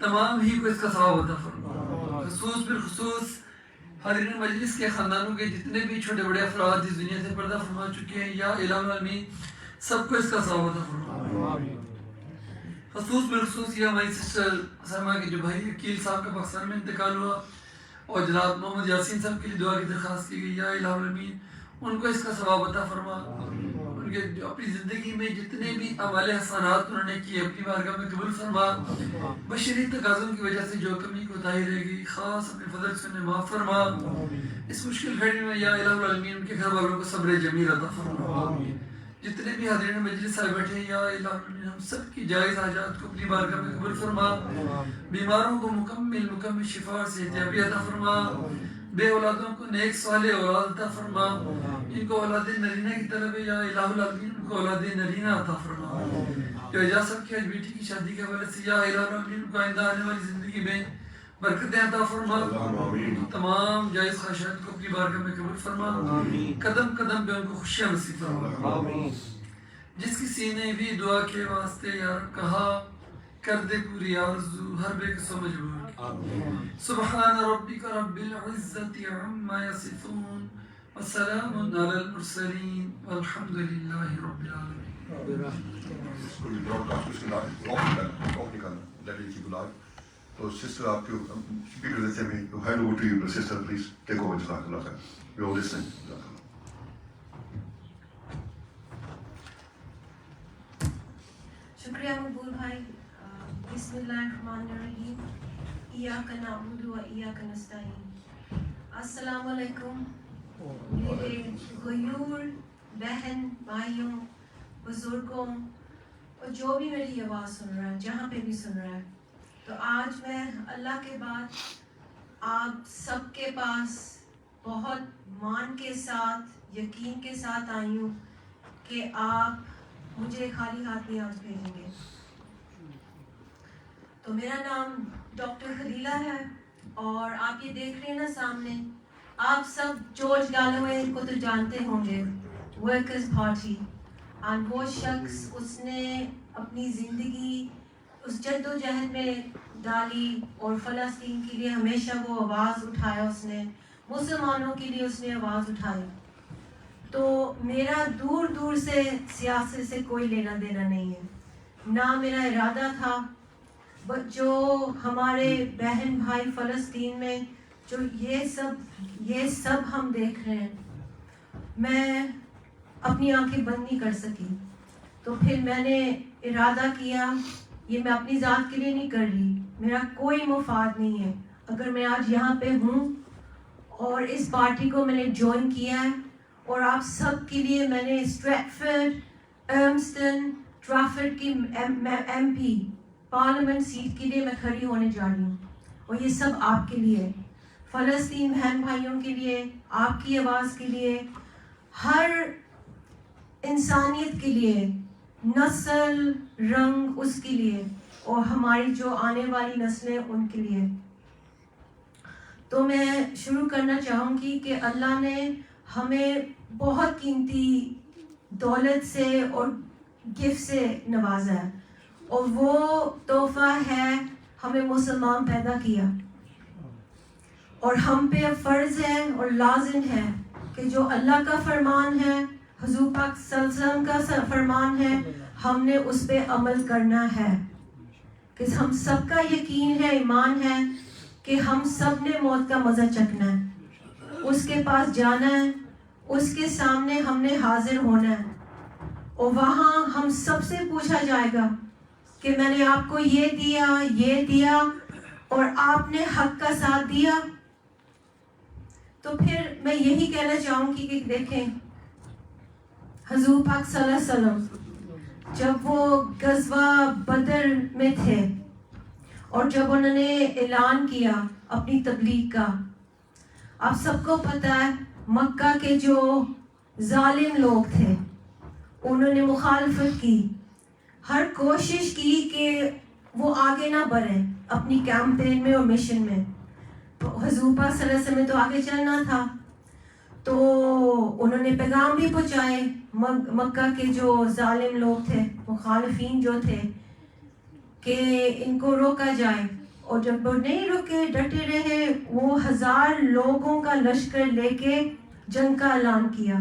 تمام ہی کو اس کا ثواب عطا فرما. خصوص بالخصوص حاضرین مجلس کے خاندانوں کے جتنے بھی چھوٹے بڑے افراد اس دنیا سے پردہ فرما چکے ہیں، یا الہ العالمین سب کو اس کا ثواب عطا فرما. خصوص بالخصوص یہ ہماری سسٹر سلمہ کے جو بھائی عقیل صاحب کا پاکستان میں انتقال ہوا، اور جناب محمد یاسین صاحب کے لیے دعا کی درخواست کی گئی، یا الہ العالمین ان کو اس کا ثواب عطا فرما. ان کے جو اپنی زندگی میں جتنے بھی اعمال حسنات انہوں نے کیے اپنی بارگاہ میں قبول فرما. بشری تقاضوں کی وجہ سے جو کمی کوتاہی رہ گئی خاص اپنے فضل سے انہیں معاف فرما. اس مشکل گھڑی میں یا الہ العالمین ان کے گھر والوں کو صبر جمیل عطا فرما. جتنے بھی حاضرین مجلس آئے بیٹھے ہیں، یا الہ العالمین ہم سب کی جائز حاجات کو اپنی بارگاہ میں قبول فرما. بیماروں کو مکمل شفا سے احتیابی عطا فرما. بے اولادوں کو نیک صالح اولاد عطا فرما. ان کو اولاد نرینہ کی طلب ہے، یا الہ العالمین ان کو اولاد نرینہ عطا فرما. جو اعجاز صاحب کی آج بیٹی کی شادی کے حوالے سے، یا الہ العالمین ان کو آئندہ آنے والی زندگی میں برکتیں عطا فرما. تمام جائز خواہشات کو اپنی بارگاہ میں قبول فرما. قدم قدم پہ ان کو خوشیاں نصیب فرما. جس کسی نے بھی دعا کے واسطے یا رب کہا، کر دے پوری آرزو ہر بے قصو مجبور. سبحان ربک رب العزت عما یصفون وسلام علی المرسلین والحمد للہ رب العالمین. تو سسٹر آپ کے اسپیکر دیتے ہیں، hand over to you sister, please take over. جزاک اللہ خیر. We are listening. جزاک اللہ. شکریہ مقبول بھائی. بسم اللہ الرحمن الرحیم. ایاک نعبد و ایاک نستعین. السلام علیکم میرے غیور بہن بھائیوں، بزرگوں اور جو بھی میری آواز سن رہا ہے، جہاں پہ بھی سن رہا ہے. تو آج میں اللہ کے بعد آپ سب کے پاس بہت مان کے ساتھ، یقین کے ساتھ آئی ہوں کہ آپ مجھے خالی ہاتھ نہیں آج بھیجیں گے. تو میرا نام ڈاکٹر خلیلہ ہے، اور آپ یہ دیکھ رہے ہیں نا سامنے، آپ سب جارج گالوے کو تو جانتے ہوں گے، ورکرز پارٹی. اور وہ شخص، اس نے اپنی زندگی اس جد و جہد میں ڈالی، اور فلسطین کے لیے ہمیشہ وہ آواز اٹھایا. اس نے مسلمانوں کے لیے اس نے آواز اٹھائی. تو میرا دور دور سے سیاست سے کوئی لینا دینا نہیں ہے، نہ میرا ارادہ تھا. جو ہمارے بہن بھائی فلسطین میں جو یہ سب ہم دیکھ رہے ہیں، میں اپنی آنکھیں بند نہیں کر سکی. تو پھر میں نے ارادہ کیا، یہ میں اپنی ذات کے لیے نہیں کر رہی، میرا کوئی مفاد نہیں ہے. اگر میں آج یہاں پہ ہوں اور اس پارٹی کو میں نے جوائن کیا ہے، اور آپ سب کے لیے میں نے اسٹریٹفورڈ، ارمسٹن، ٹرافورڈ کی ایم پی پارلیمنٹ سیٹ کے لیے میں کھڑی ہونے جا رہی ہوں، اور یہ سب آپ کے لیے، فلسطین بہن بھائیوں کے لیے، آپ کی آواز کے لیے، ہر انسانیت کے لیے، نسل رنگ اس کے لیے، اور ہماری جو آنے والی نسلیں ان کے لیے. تو میں شروع کرنا چاہوں گی کہ اللہ نے ہمیں بہت قیمتی دولت سے اور گفٹ سے نوازا ہے، اور وہ تحفہ ہے ہمیں مسلمان پیدا کیا. اور ہم پہ فرض ہے اور لازم ہے کہ جو اللہ کا فرمان ہے، حضور پاک صلی اللہ علیہ وسلم کا فرمان ہے، ہم نے اس پہ عمل کرنا ہے. کہ ہم سب کا یقین ہے، ایمان ہے کہ ہم سب نے موت کا مزہ چکھنا ہے، اس کے پاس جانا ہے، اس کے سامنے ہم نے حاضر ہونا ہے، اور وہاں ہم سب سے پوچھا جائے گا کہ میں نے آپ کو یہ دیا اور آپ نے حق کا ساتھ دیا. تو پھر میں یہی کہنا چاہوں گی کہ دیکھیں، حضور پاک صلی اللہ علیہ وسلم جب وہ غزوہ بدر میں تھے، اور جب انہوں نے اعلان کیا اپنی تبلیغ کا، آپ سب کو پتہ ہے مکہ کے جو ظالم لوگ تھے. انہوں نے مخالفت کی, ہر کوشش کی کہ وہ آگے نہ بڑھیں اپنی کیمپین میں اور مشن میں. حضور پاک صلی اللہ علیہ وسلم نے تو آگے چلنا تھا, تو انہوں نے پیغام بھی پہنچائے مکہ کے جو ظالم لوگ تھے, مخالفین جو تھے, کہ ان کو روکا جائے. اور جب وہ نہیں رکے, ڈٹے رہے, وہ 1000 لوگوں کا لشکر لے کے جنگ کا اعلان کیا.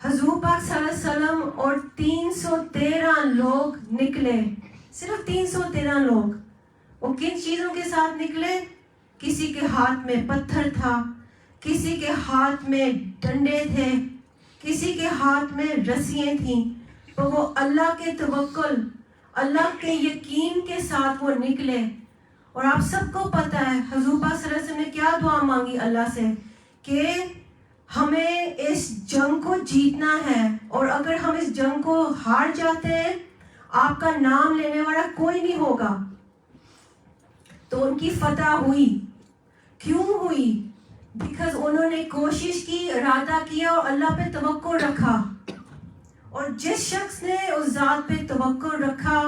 حضور پاک صلی اللہ علیہ وسلم اور 313 لوگ نکلے, صرف 313 لوگ. وہ کن چیزوں کے ساتھ نکلے؟ کسی کے ہاتھ میں پتھر تھا, کسی کے ہاتھ میں ڈنڈے تھے, کسی کے ہاتھ میں رسیاں تھیں, تو وہ اللہ کے توکل, اللہ کے یقین کے ساتھ وہ نکلے. اور آپ سب کو پتہ ہے حضور پاک صلی اللہ علیہ وسلم نے کیا دعا مانگی اللہ سے, کہ ہمیں اس جنگ کو جیتنا ہے, اور اگر ہم اس جنگ کو ہار جاتے ہیں آپ کا نام لینے والا کوئی نہیں ہوگا. تو ان کی فتح ہوئی. کیوں ہوئی؟ بیکاز انہوں نے کوشش کی, ارادہ کیا اور اللہ پہ توکل رکھا. اور جس شخص نے اس ذات پہ توکل رکھا,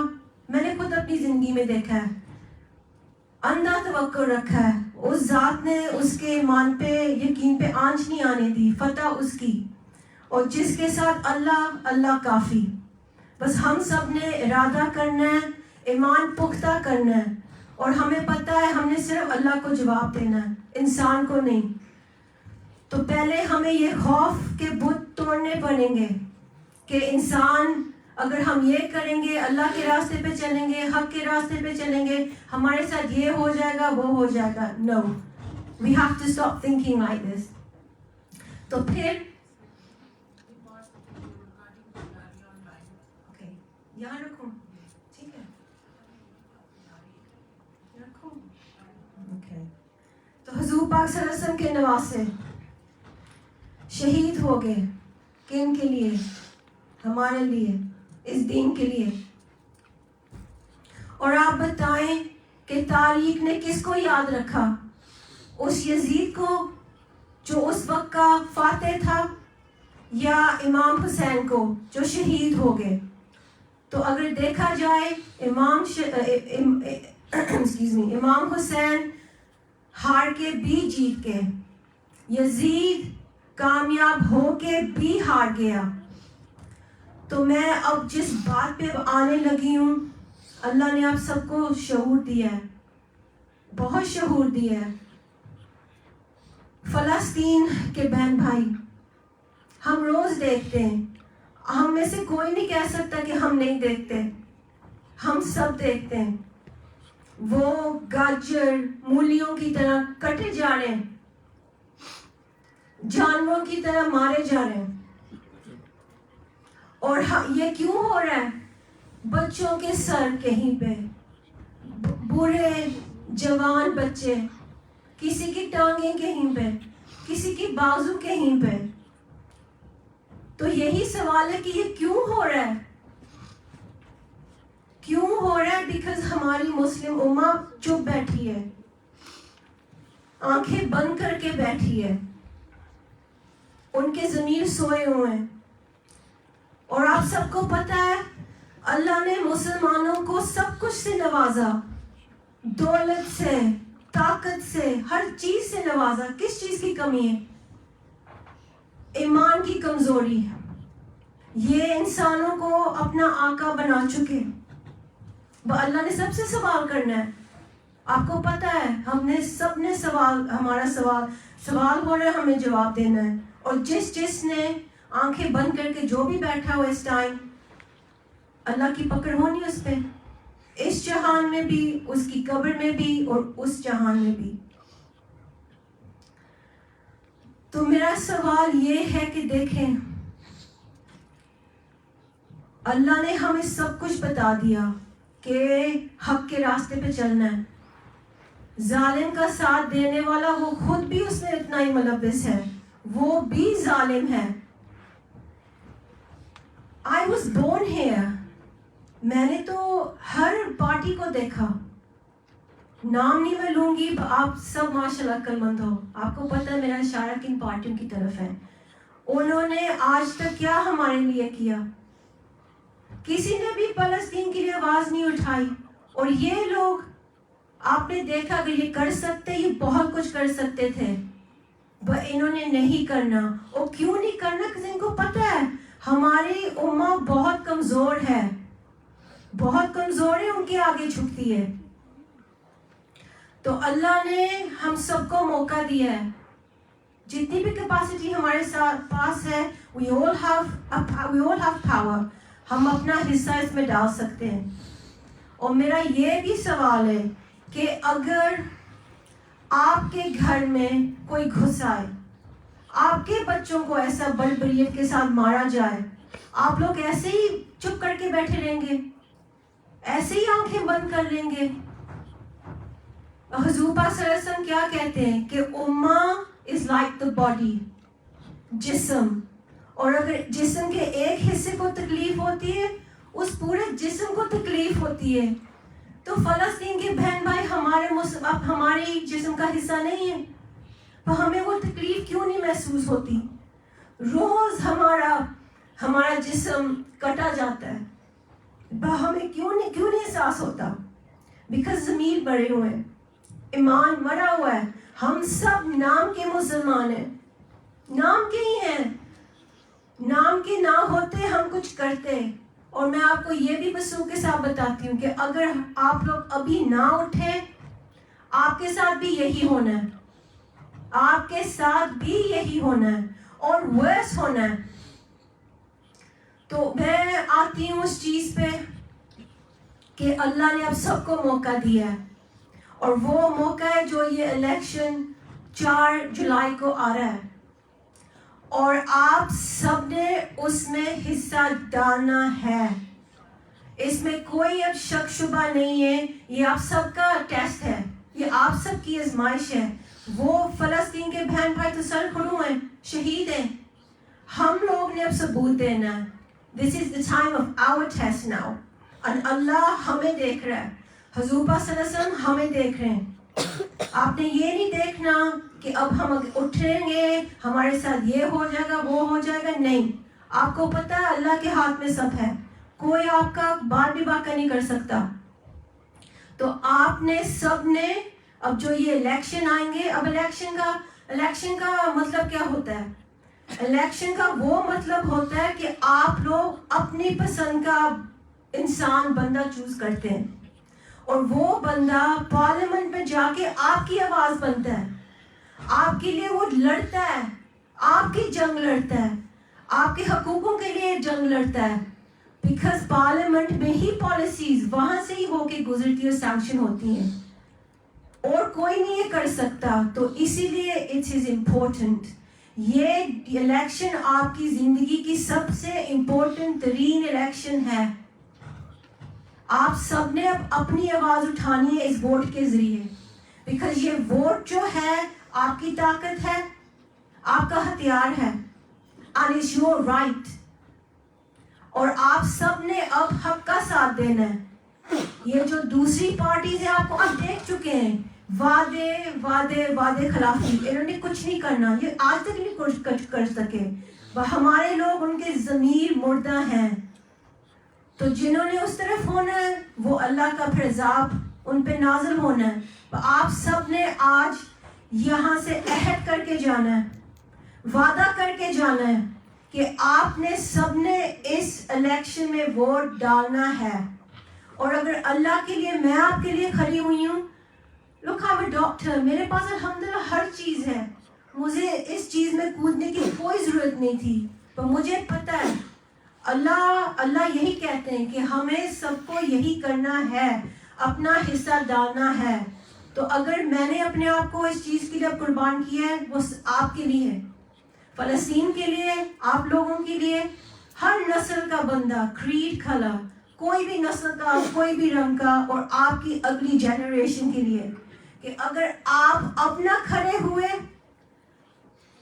میں نے خود اپنی زندگی میں دیکھا ہے, اندھا توکل رکھا ہے, اس ذات نے اس کے ایمان پہ, یقین پہ آنچ نہیں آنے دی, فتح اس کی. اور جس کے ساتھ اللہ, اللہ کافی. بس ہم سب نے ارادہ کرنا ہے, ایمان پختہ کرنا ہے, اور ہمیں پتہ ہے ہم نے صرف اللہ کو جواب دینا ہے, انسان کو نہیں. تو پہلے ہمیں یہ خوف کے بت توڑنے پڑیں گے کہ انسان, اگر ہم یہ کریں گے, اللہ کے راستے پہ چلیں گے, حق کے راستے پہ چلیں گے, ہمارے ساتھ یہ ہو جائے گا, وہ ہو جائے گا. No, we have to stop thinking like this. تو پھر یہاں رکھوں, ٹھیک ہے, رکھوں. تو حضور پاک صلی اللہ علیہ وسلم کے نواسے شہید ہو گئے. کن کے لیے؟ ہمارے لیے, اس دین کے لیے. اور آپ بتائیں کہ تاریخ نے کس کو یاد رکھا؟ اس یزید کو جو اس وقت کا فاتح تھا, یا امام حسین کو جو شہید ہو گئے؟ تو اگر دیکھا جائے امام حسین ہار کے بھی جیت کے, یزید کامیاب ہو کے بھی ہار گیا. تو میں اب جس بات پہ آنے لگی ہوں, اللہ نے آپ سب کو شعور دیا ہے, بہت شعور دیا ہے. فلسطین کے بہن بھائی ہم روز دیکھتے ہیں, ہم میں سے کوئی نہیں کہہ سکتا کہ ہم نہیں دیکھتے, ہم سب دیکھتے ہیں. وہ گاجر مولیوں کی طرح کٹے جا رہے ہیں, جانوروں کی طرح مارے جا رہے ہیں. اور یہ کیوں ہو رہا ہے؟ بچوں کے سر کہیں پہ, بوڑھے جوان بچے, کسی کی ٹانگیں کہیں پہ, کسی کی بازو کہیں پہ. تو یہی سوال ہے کہ یہ کیوں ہو رہا ہے؟ کیوں ہو رہا ہے؟ بیکاز ہماری مسلم امہ چپ بیٹھی ہے, آنکھیں بند کر کے بیٹھی ہے, ان کے ضمیر سوئے ہوئے ہیں. اور آپ سب کو پتہ ہے اللہ نے مسلمانوں کو سب کچھ سے نوازا, دولت سے, طاقت سے, ہر چیز سے نوازا. کس چیز کی کمی ہے؟ ایمان کی کمزوری. یہ انسانوں کو اپنا آقا بنا چکے. اللہ نے سب سے سوال کرنا ہے. آپ کو پتہ ہے ہم نے سب نے سوال, ہمارا سوال ہو رہا ہے, ہمیں جواب دینا ہے. اور جس نے آنکھیں بند کر کے جو بھی بیٹھا ہو اس ٹائم, اللہ کی پکڑ ہونی اس پہ, اس جہان میں بھی, اس کی قبر میں بھی, اور اس جہان میں بھی. تو میرا سوال یہ ہے کہ دیکھیں, اللہ نے ہمیں سب کچھ بتا دیا کہ حق کے راستے پہ چلنا ہے. ظالم کا ساتھ دینے والا وہ خود بھی اس میں اتنا ہی ملوث ہے, وہ بھی ظالم ہے. I was born here. میں نے تو ہر پارٹی کو دیکھا, نام نہیں میں لوں گی, آپ سب ماشاءاللہ عقل مند ہو, آپ کو پتہ ہے میرا اشارہ کن پارٹیوں کی طرف ہے. انہوں نے آج تک کیا ہمارے لیے کیا؟ کسی نے بھی فلسطین کے لیے آواز نہیں اٹھائی. اور یہ لوگ آپ نے دیکھا کہ یہ کر سکتے, یہ بہت کچھ کر سکتے تھے, انہوں نے نہیں کرنا. اور کیوں نہیں کرنا؟ کہ ان کو پتہ ہے ہماری امت بہت کمزور ہے, بہت کمزور ہے, ان کے آگے جھکتی ہے. تو اللہ نے ہم سب کو موقع دیا ہے, جتنی بھی کیپیسٹی ہمارے ساتھ پاس ہے, we all have power. ہم اپنا حصہ اس میں ڈال سکتے ہیں. اور میرا یہ بھی سوال ہے کہ اگر آپ کے گھر میں کوئی گھس آئے, آپ کے بچوں کو ایسا بربریت کے ساتھ مارا جائے, آپ لوگ ایسے ہی چپ کر کے بیٹھے رہیں گے, ایسے ہی آنکھیں بند کر لیں گے؟ حضور پاک صلی اللہ علیہ وسلم کیا کہتے ہیں کہ امہ is like the body, جسم, اور اگر جسم کے ایک حصے کو تکلیف ہوتی ہے, اس پورے جسم کو تکلیف ہوتی ہے. تو فلسطین کے بہن بھائی ہماری جسم کا حصہ نہیں ہے, تو ہمیں وہ تکلیف کیوں نہیں محسوس ہوتی؟ روز ہمارا جسم کٹا جاتا ہے, ہمیں کیوں نہیں احساس ہوتا؟ بیکاز ضمیر بڑے ہوئے ہیں, ایمان مرا ہوا ہے. ہم سب نام کے مسلمان ہیں, نام کے ہی ہیں, نام کے نہ ہوتے ہم کچھ کرتے. اور میں آپ کو یہ بھی وثوق کے ساتھ بتاتی ہوں کہ اگر آپ لوگ ابھی نہ اٹھیں, آپ کے ساتھ بھی یہی ہونا ہے, آپ کے ساتھ بھی یہی ہونا ہے, اور ورس ہونا ہے. تو میں آتی ہوں اس چیز پہ کہ اللہ نے اب سب کو موقع دیا ہے, اور وہ موقع ہے جو یہ الیکشن 4 جولائی کو آ رہا ہے, اور آپ سب نے اس میں حصہ ڈالنا ہے. اس میں کوئی اب شک شبہ نہیں ہے, یہ آپ سب کا ٹیسٹ ہے, یہ آپ سب کی آزمائش ہے. وہ فلسطین کے بہن بھائی تو سر کھڑو ہیں, شہید ہیں, ہم لوگ نے اب ثبوت دینا ہے. This is the time of our test now. and اللہ ہمیں دیکھ رہا ہے, حضور پاک صلی اللہ علیہ وسلم ہمیں دیکھ رہے ہیں. آپ نے یہ نہیں دیکھنا کہ اب ہم اٹھیں گے, ہمارے ساتھ یہ ہو جائے گا, وہ ہو جائے گا. نہیں, آپ کو پتہ ہے اللہ کے ہاتھ میں سب ہے, کوئی آپ کا بال بھی باقی نہیں کر سکتا. تو آپ نے سب نے, اب جو یہ الیکشن آئیں گے, اب الیکشن کا مطلب کیا ہوتا ہے؟ الیکشن کا وہ مطلب ہوتا ہے کہ آپ لوگ اپنی پسند کا انسان بندہ چوز کرتے ہیں, اور وہ بندہ پارلیمنٹ میں جا کے آپ کی آواز بنتا ہے, آپ کے لیے وہ لڑتا ہے, آپ کی جنگ لڑتا ہے, آپ کے حقوقوں کے لیے جنگ لڑتا ہے. بیکاز پارلیمنٹ میں ہی پالیسیز وہاں سے ہی ہو کے گزرتی اور سینکشن ہوتی ہیں, اور کوئی نہیں یہ کر سکتا. تو اسی لیے اٹ از امپورٹنٹ. یہ الیکشن آپ کی زندگی کی سب سے امپورٹنٹ ترین الیکشن ہے. آپ سب نے اب اپنی آواز اٹھانی ہے اس ووٹ کے ذریعے, بیکاز یہ ووٹ جو ہے آپ کی طاقت ہے, آپ کا ہتھیار ہے, and it's your right. اور آپ سب نے اب حق کا ساتھ دینا ہے. یہ جو دوسری پارٹیز ہیں آپ کو اب دیکھ چکے ہیں, وعدے خلافی, انہوں نے کچھ نہیں کرنا, یہ آج تک نہیں کچھ کر سکے. ہمارے لوگ ان کے ضمیر مردہ ہیں, تو جنہوں نے اس طرف ہونا ہے وہ اللہ کا پھر عذاب ان پہ نازل ہونا ہے. آپ سب نے آج یہاں سے عہد کر کے جانا ہے, وعدہ کر کے جانا ہے کہ آپ نے سب نے اس الیکشن میں ووٹ ڈالنا ہے. اور اگر اللہ کے لیے, میں آپ کے لیے کھڑی ہوئی ہوں, لوگ I'm a ڈاکٹر, میرے پاس الحمدللہ ہر چیز ہے, مجھے اس چیز میں کودنے کی کوئی ضرورت نہیں تھی, تو مجھے پتہ ہے اللہ یہی کہتے ہیں کہ ہمیں سب کو یہی کرنا ہے, اپنا حصہ ڈالنا ہے. تو اگر میں نے اپنے آپ کو اس چیز کے لیے قربان کیا ہے, وہ آپ کے لیے ہے, فلسطین کے لیے, آپ لوگوں کے لیے, ہر نسل کا بندہ, کریڈ کھلا, کوئی بھی نسل کا, کوئی بھی رنگ کا, اور آپ کی اگلی جنریشن کے لیے, کہ اگر آپ اپنا کھڑے ہوئے,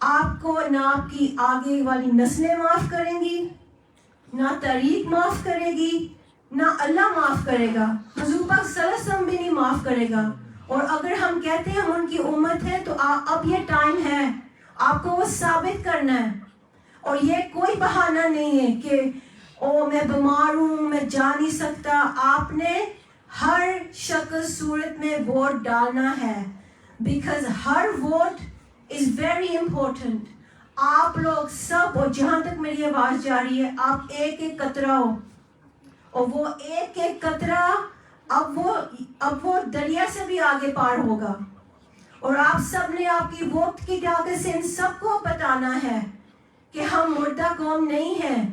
آپ کو نہ آپ کی آگے والی نسلیں معاف کریں گی, نہ تاریخ معاف کرے گی, نہ اللہ معاف کرے گا, حضور پاک صلی اللہ علیہ وسلم بھی نہیں معاف کرے گا. اور اگر ہم کہتے ہیں ہم ان کی امت ہے, تو اب یہ ٹائم ہے آپ کو وہ ثابت کرنا ہے. اور یہ کوئی بہانہ نہیں ہے کہ او میں بیمار ہوں میں جا نہیں سکتا. آپ نے ہر شکل صورت میں ووٹ ڈالنا ہے because Hare vote is very important. آپ لوگ سب, اور جہاں تک میری آواز جا رہی ہے, آپ ایک ایک قطرہ ہو, اور وہ ایک ایک قطرہ اب وہ دریا سے بھی آگے پار ہوگا. اور آپ سب نے آپ کی ووٹ کی طاقت سے ان سب کو بتانا ہے کہ ہم مردہ قوم نہیں ہیں,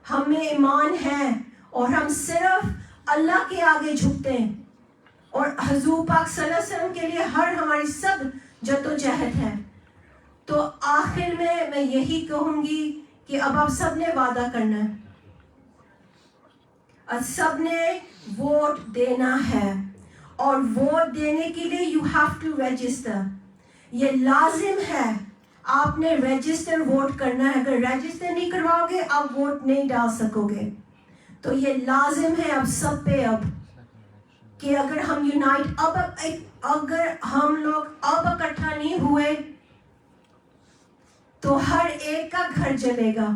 ہمیں ایمان ہے اور ہم صرف اللہ کے آگے جھکتے ہیں. اور حضور پاک صلی اللہ علیہ وسلم کے لیے ہماری سب جدوجہد ہے. تو آخر میں یہی کہوں گی کہ اب آپ سب نے وعدہ کرنا ہے, اور سب نے ووٹ دینا ہے, اور ووٹ دینے کے لیے یو ہیو ٹو رجسٹر. یہ لازم ہے, آپ نے رجسٹر ووٹ کرنا ہے. اگر رجسٹر نہیں کرواؤ گے آپ ووٹ نہیں ڈال سکو گے. تو یہ لازم ہے اب سب پہ اب کہ اگر ہم یونائٹ اگر ہم لوگ اب اکٹھا نہیں ہوئے تو ہر ایک کا گھر جلے گا,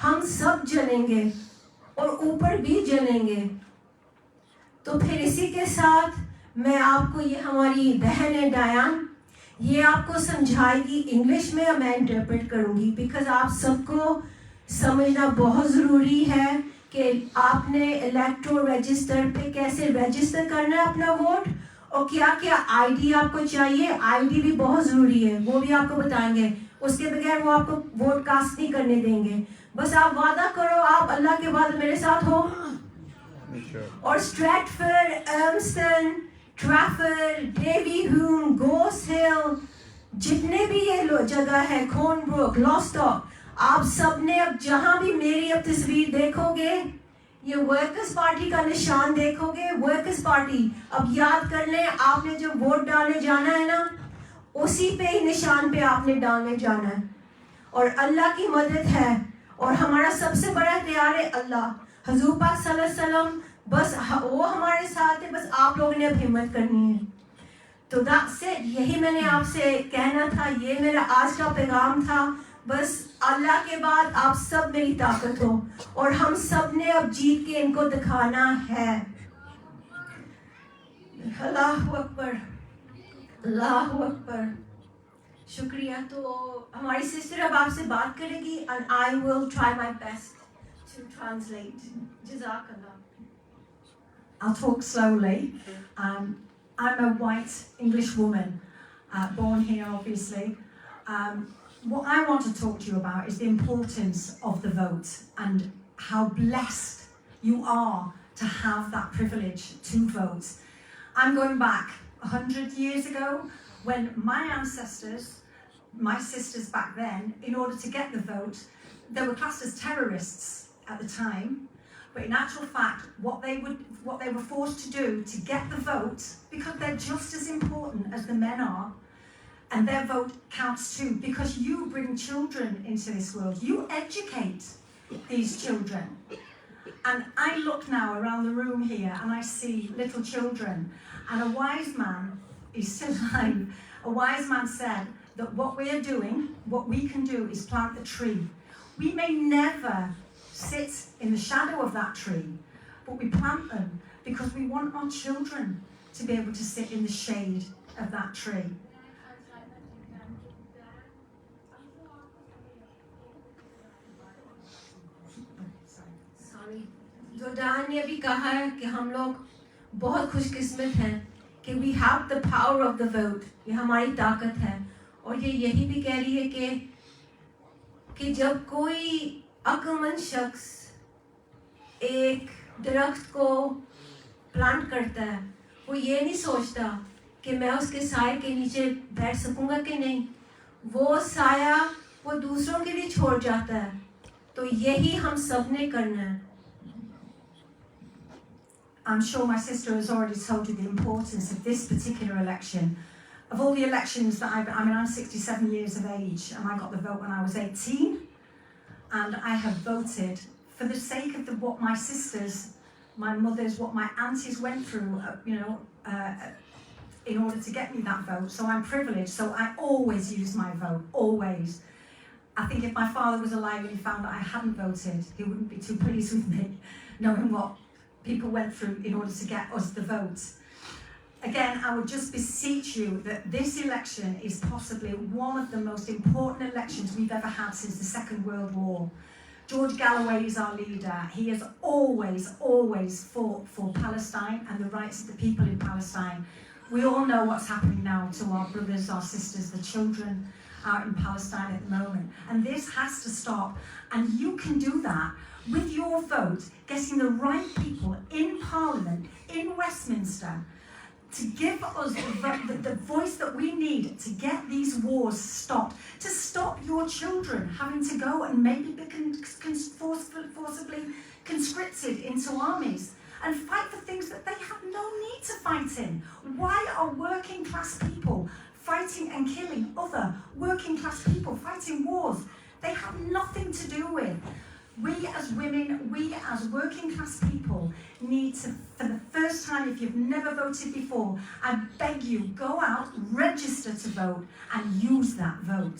ہم سب جلیں گے اور اوپر بھی جلیں گے. تو پھر اسی کے ساتھ میں آپ کو, یہ ہماری بہن ہے ڈایان, یہ آپ کو سمجھائے گی انگلش میں اور میں انٹرپریٹ کروں گی, بیکاز آپ سب کو سمجھنا بہت ضروری ہے کہ آپ نے الیکٹور رجسٹر پہ کیسے رجسٹر کرنا ہے اپنا ووٹ, اور کیا کیا آئی ڈی آپ کو چاہیے. آئی ڈی بھی بہت ضروری ہے, وہ بھی آپ کو بتائیں گے, اس کے بغیر وہ آپ کو ووٹ کاسٹ نہیں کرنے دیں گے. بس آپ وعدہ کرو, آپ اللہ کے وعدے میرے ساتھ ہو. اور اسٹریٹفرڈ, ایلمسٹن, ٹریفرڈ, ڈیوی ہوم, گوس ہل, جتنے بھی یہ جگہ ہے, کھون بروک, لاسٹاک, آپ سب نے اب جہاں بھی میری اب تصویر دیکھو گے, یہ ورکرز پارٹی کا نشان دیکھو گے, ورکرز پارٹی. اب یاد کر لیں, آپ نے جو ووٹ ڈالنے جانا ہے نا, اسی پہ ہی نشان پہ آپ نے ڈالنے جانا ہے. اور اللہ کی مدد ہے, اور ہمارا سب سے بڑا اختیار ہے اللہ. حضور پاک صلی اللہ علیہ وسلم, بس وہ ہمارے ساتھ ہے, بس آپ لوگوں نے اب ہمت کرنی ہے. تو یہی میں نے آپ سے کہنا تھا, یہ میرا آج کا پیغام تھا. بس اللہ کے بعد آپ سب میری طاقت ہو, اور ہم سب نے اب جیت کے ان کو دکھانا ہے. اللہ اکبر, اللہ اکبر. شکریہ. تو ہماری سسٹر اب آپ سے بات کرے گی, and I will try my best to translate. جزاک اللہ. I'll talk slowly. I'm a white English woman, born here obviously. What I want to talk to you about is the importance of the vote and how blessed you are to have that privilege to vote. I'm going back 100 years ago when my ancestors, my sisters back then, in order to get the vote, they were classed as terrorists at the time. But in actual fact, what they were forced to do to get the vote, because they're just as important as the men are, and their vote counts too, because you bring children into this world. You educate these children. And I look now around the room here and I see little children. And a wise man, he's still alive, a wise man said that what we are doing, what we can do is plant a tree. We may never sit in the shadow of that tree, but we plant them because we want our children to be able to sit in the shade of that tree. جو Dawn نے بھی کہا ہے کہ ہم لوگ بہت خوش قسمت ہیں کہ we have the power of the vote, یہ ہماری طاقت ہے. اور یہ یہی بھی کہہ رہی ہے کہ جب کوئی عقل مند شخص ایک درخت کو پلانٹ کرتا ہے, وہ یہ نہیں سوچتا کہ میں اس کے سائے کے نیچے بیٹھ سکوں گا کہ نہیں, وہ سایہ وہ دوسروں کے لیے چھوڑ جاتا ہے. تو یہی ہم سب نے کرنا ہے. I'm sure my sister has already told you the importance of this particular election. Of all the elections that I'm 67 years of age, and I got the vote when I was 18, and I have voted for the sake of what my sisters, my mothers, what my aunties went through, in order to get me that vote. So I'm privileged, so I always use my vote, always. I think if my father was alive and he found that I hadn't voted, he wouldn't be too pleased with me, knowing what people went through in order to get us the vote. Again, I would just beseech you that this election is possibly one of the most important elections we've ever had since the Second World War. George Galloway is our leader. He has always fought for Palestine and the rights of the people in Palestine. We all know what's happening now to our brothers, our sisters, the children out in Palestine at the moment. And this has to stop. And you can do that with your vote, getting the right people in Parliament, in Westminster, to give us the voice that we need to get these wars stopped, to stop your children having to go and maybe be forcibly conscripted into armies and fight for things that they have no need to fight in. Why are working class people fighting and killing other working class people, fighting wars they have nothing to do with? We as women, we as working class people need to, for the first time, if you've never voted before, I beg you, go out, register to vote and use that vote.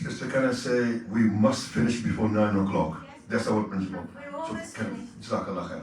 Sister, can I say we must finish before 9 o'clock? That's our principle. So can Jazakallah khair.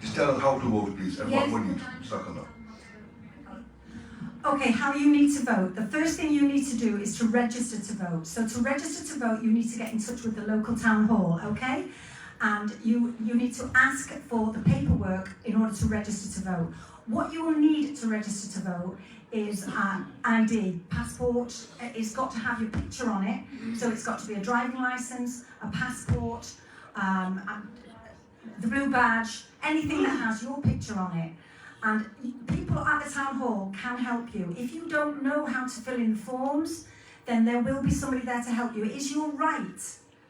Just tell us how to vote, please, and what we need. Jazakallah. Okay, how you need to vote. The first thing you need to do is to register to vote. So to register to vote, you need to get in touch with the local town hall, okay? And you need to ask for the paperwork in order to register to vote. What you will need to register to vote is ID, passport. It's got to have your picture on it. So it's got to be a driving license, a passport, the blue badge, anything that has your picture on it. And people at the town hall can help you. If you don't know how to fill in forms, then there will be somebody there to help you. It is your right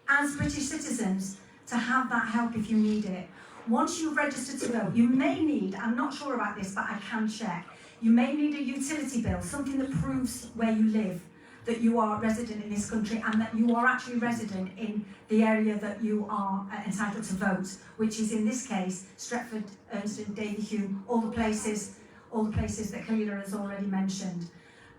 as British citizens to have that help if you need it. Once you've registered to vote, you may need, I'm not sure about this, but I can check, you may need a utility bill, something that proves where you live, that you are resident in this country and that you are actually resident in the area that you are entitled to vote, which is in this case Stretford, Ernston, Davyhulme, all the places that Khalila has already mentioned.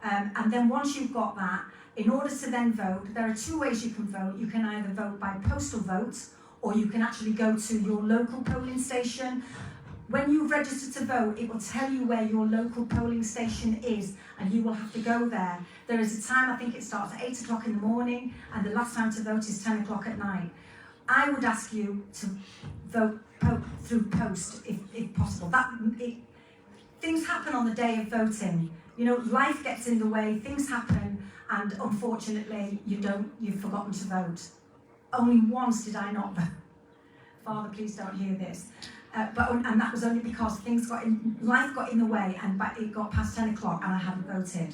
And then once you've got that, in order to then vote, there are two ways you can vote. You can either vote by postal vote, or you can actually go to your local polling station. When you register to vote, it will tell you where your local polling station is, and you will have to go there. There is a time, I think it starts at 8 o'clock in the morning, and the last time to vote is 10 o'clock at night. I would ask you to vote through post, if possible. Things happen on the day of voting. You know, life gets in the way, things happen, and unfortunately, you've forgotten to vote. Only once did I not vote. Father, please don't hear this. And that was only because life got in the way, and it got past 10 o'clock and I hadn't voted.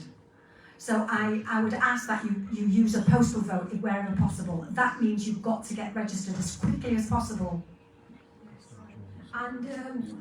So I would ask that you use a postal vote wherever possible. That means you've got to get registered as quickly as possible. And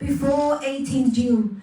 before 18th June,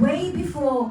Way before,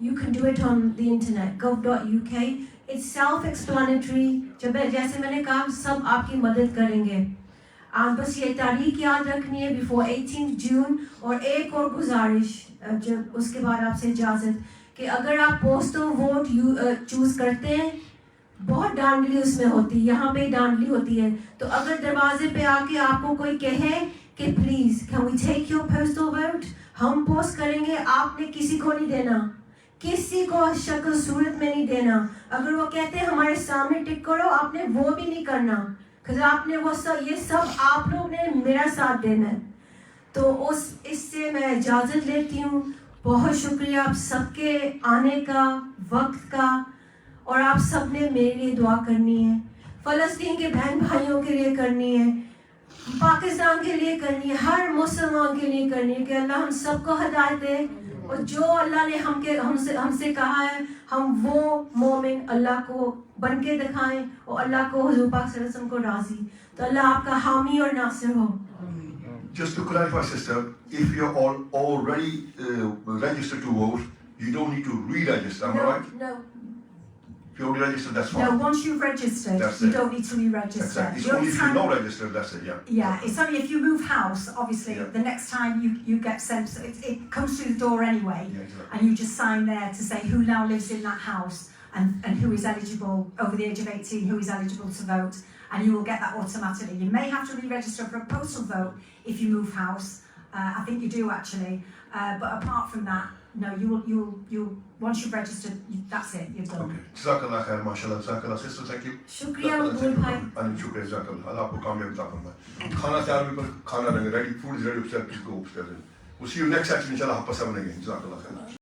you can do it on the internet, gov.uk. It's self-explanatory. جیسے میں نے کہا سب آپ کی مدد کریں گے. آپ بس یہ تاریخ یاد رکھنی ہے before 18 جون. اور ایک اور گزارش جب اس کے بعد آپ سے اجازت کہ اگر آپ پوسٹل ووٹ چوز کرتے ہیں بہت ڈانڈلی اس میں ہوتی ہے, یہاں پہ ڈانڈلی ہوتی ہے, تو اگر دروازے پہ آ کے آپ کو کوئی کہے کہ please can we take your postal vote, ہم پوسٹ کریں گے, آپ نے کسی کو نہیں دینا, کسی کو شکل صورت میں نہیں دینا. اگر وہ کہتے ہیں ہمارے سامنے ٹک کرو, آپ نے وہ بھی نہیں کرنا, کہ آپ نے وہ سب, یہ سب آپ لوگ نے میرا ساتھ دینا ہے. تو اس سے میں اجازت لیتی ہوں. بہت شکریہ آپ سب کے آنے کا, وقت کا, اور آپ سب نے میرے لیے دعا کرنی ہے, فلسطین کے بہن بھائیوں کے لیے کرنی ہے, پاکستان کے لیے کرنی ہے, ہر مسلمان کے لیے کرنی ہے, کہ اللہ ہم سب کو ہدایت دے, اور جو اللہ نے ہم سے کہا ہے ہم وہ مومن اللہ کو بن کے دکھائیں, اور اللہ کو حضور پاک صلی اللہ علیہ وسلم کو راضی. تو اللہ آپ کا حامی اور ناصر ہو. Just to clarify, sister, if you're already registered to vote, you don't need to re-register, am I right? No. If you're already registered, that's fine. No, once you've registered, That's you it. don't need to re-register. Exactly. It's The only only if you're time- not registered, that's it, yeah. Yeah, it's only if you move house, obviously, Yeah. the next time you get sent, so it comes through the door anyway, Yeah, exactly. and you just sign there to say who now lives in that house and who is eligible over the age of 18, who is eligible to vote, and you will get that automatically. You may have to re-register for a postal vote if you move house. I think you do actually, but apart from that, no, you'll once you've registered, that's it, you're done. Okay. Jazakallah khair, mashallah. Jazakallah, sister, thank you. شکریہ مقبول بھائی. شکریہ, جزاک اللہ آپ کو کامیاب عطا فرمائے. کھانا تیار بھی, کھانا ریڈی, فوڈ از ریڈی, کسی کو. We'll see you next section, inshallah, 7 again. جزاک اللہ خیر.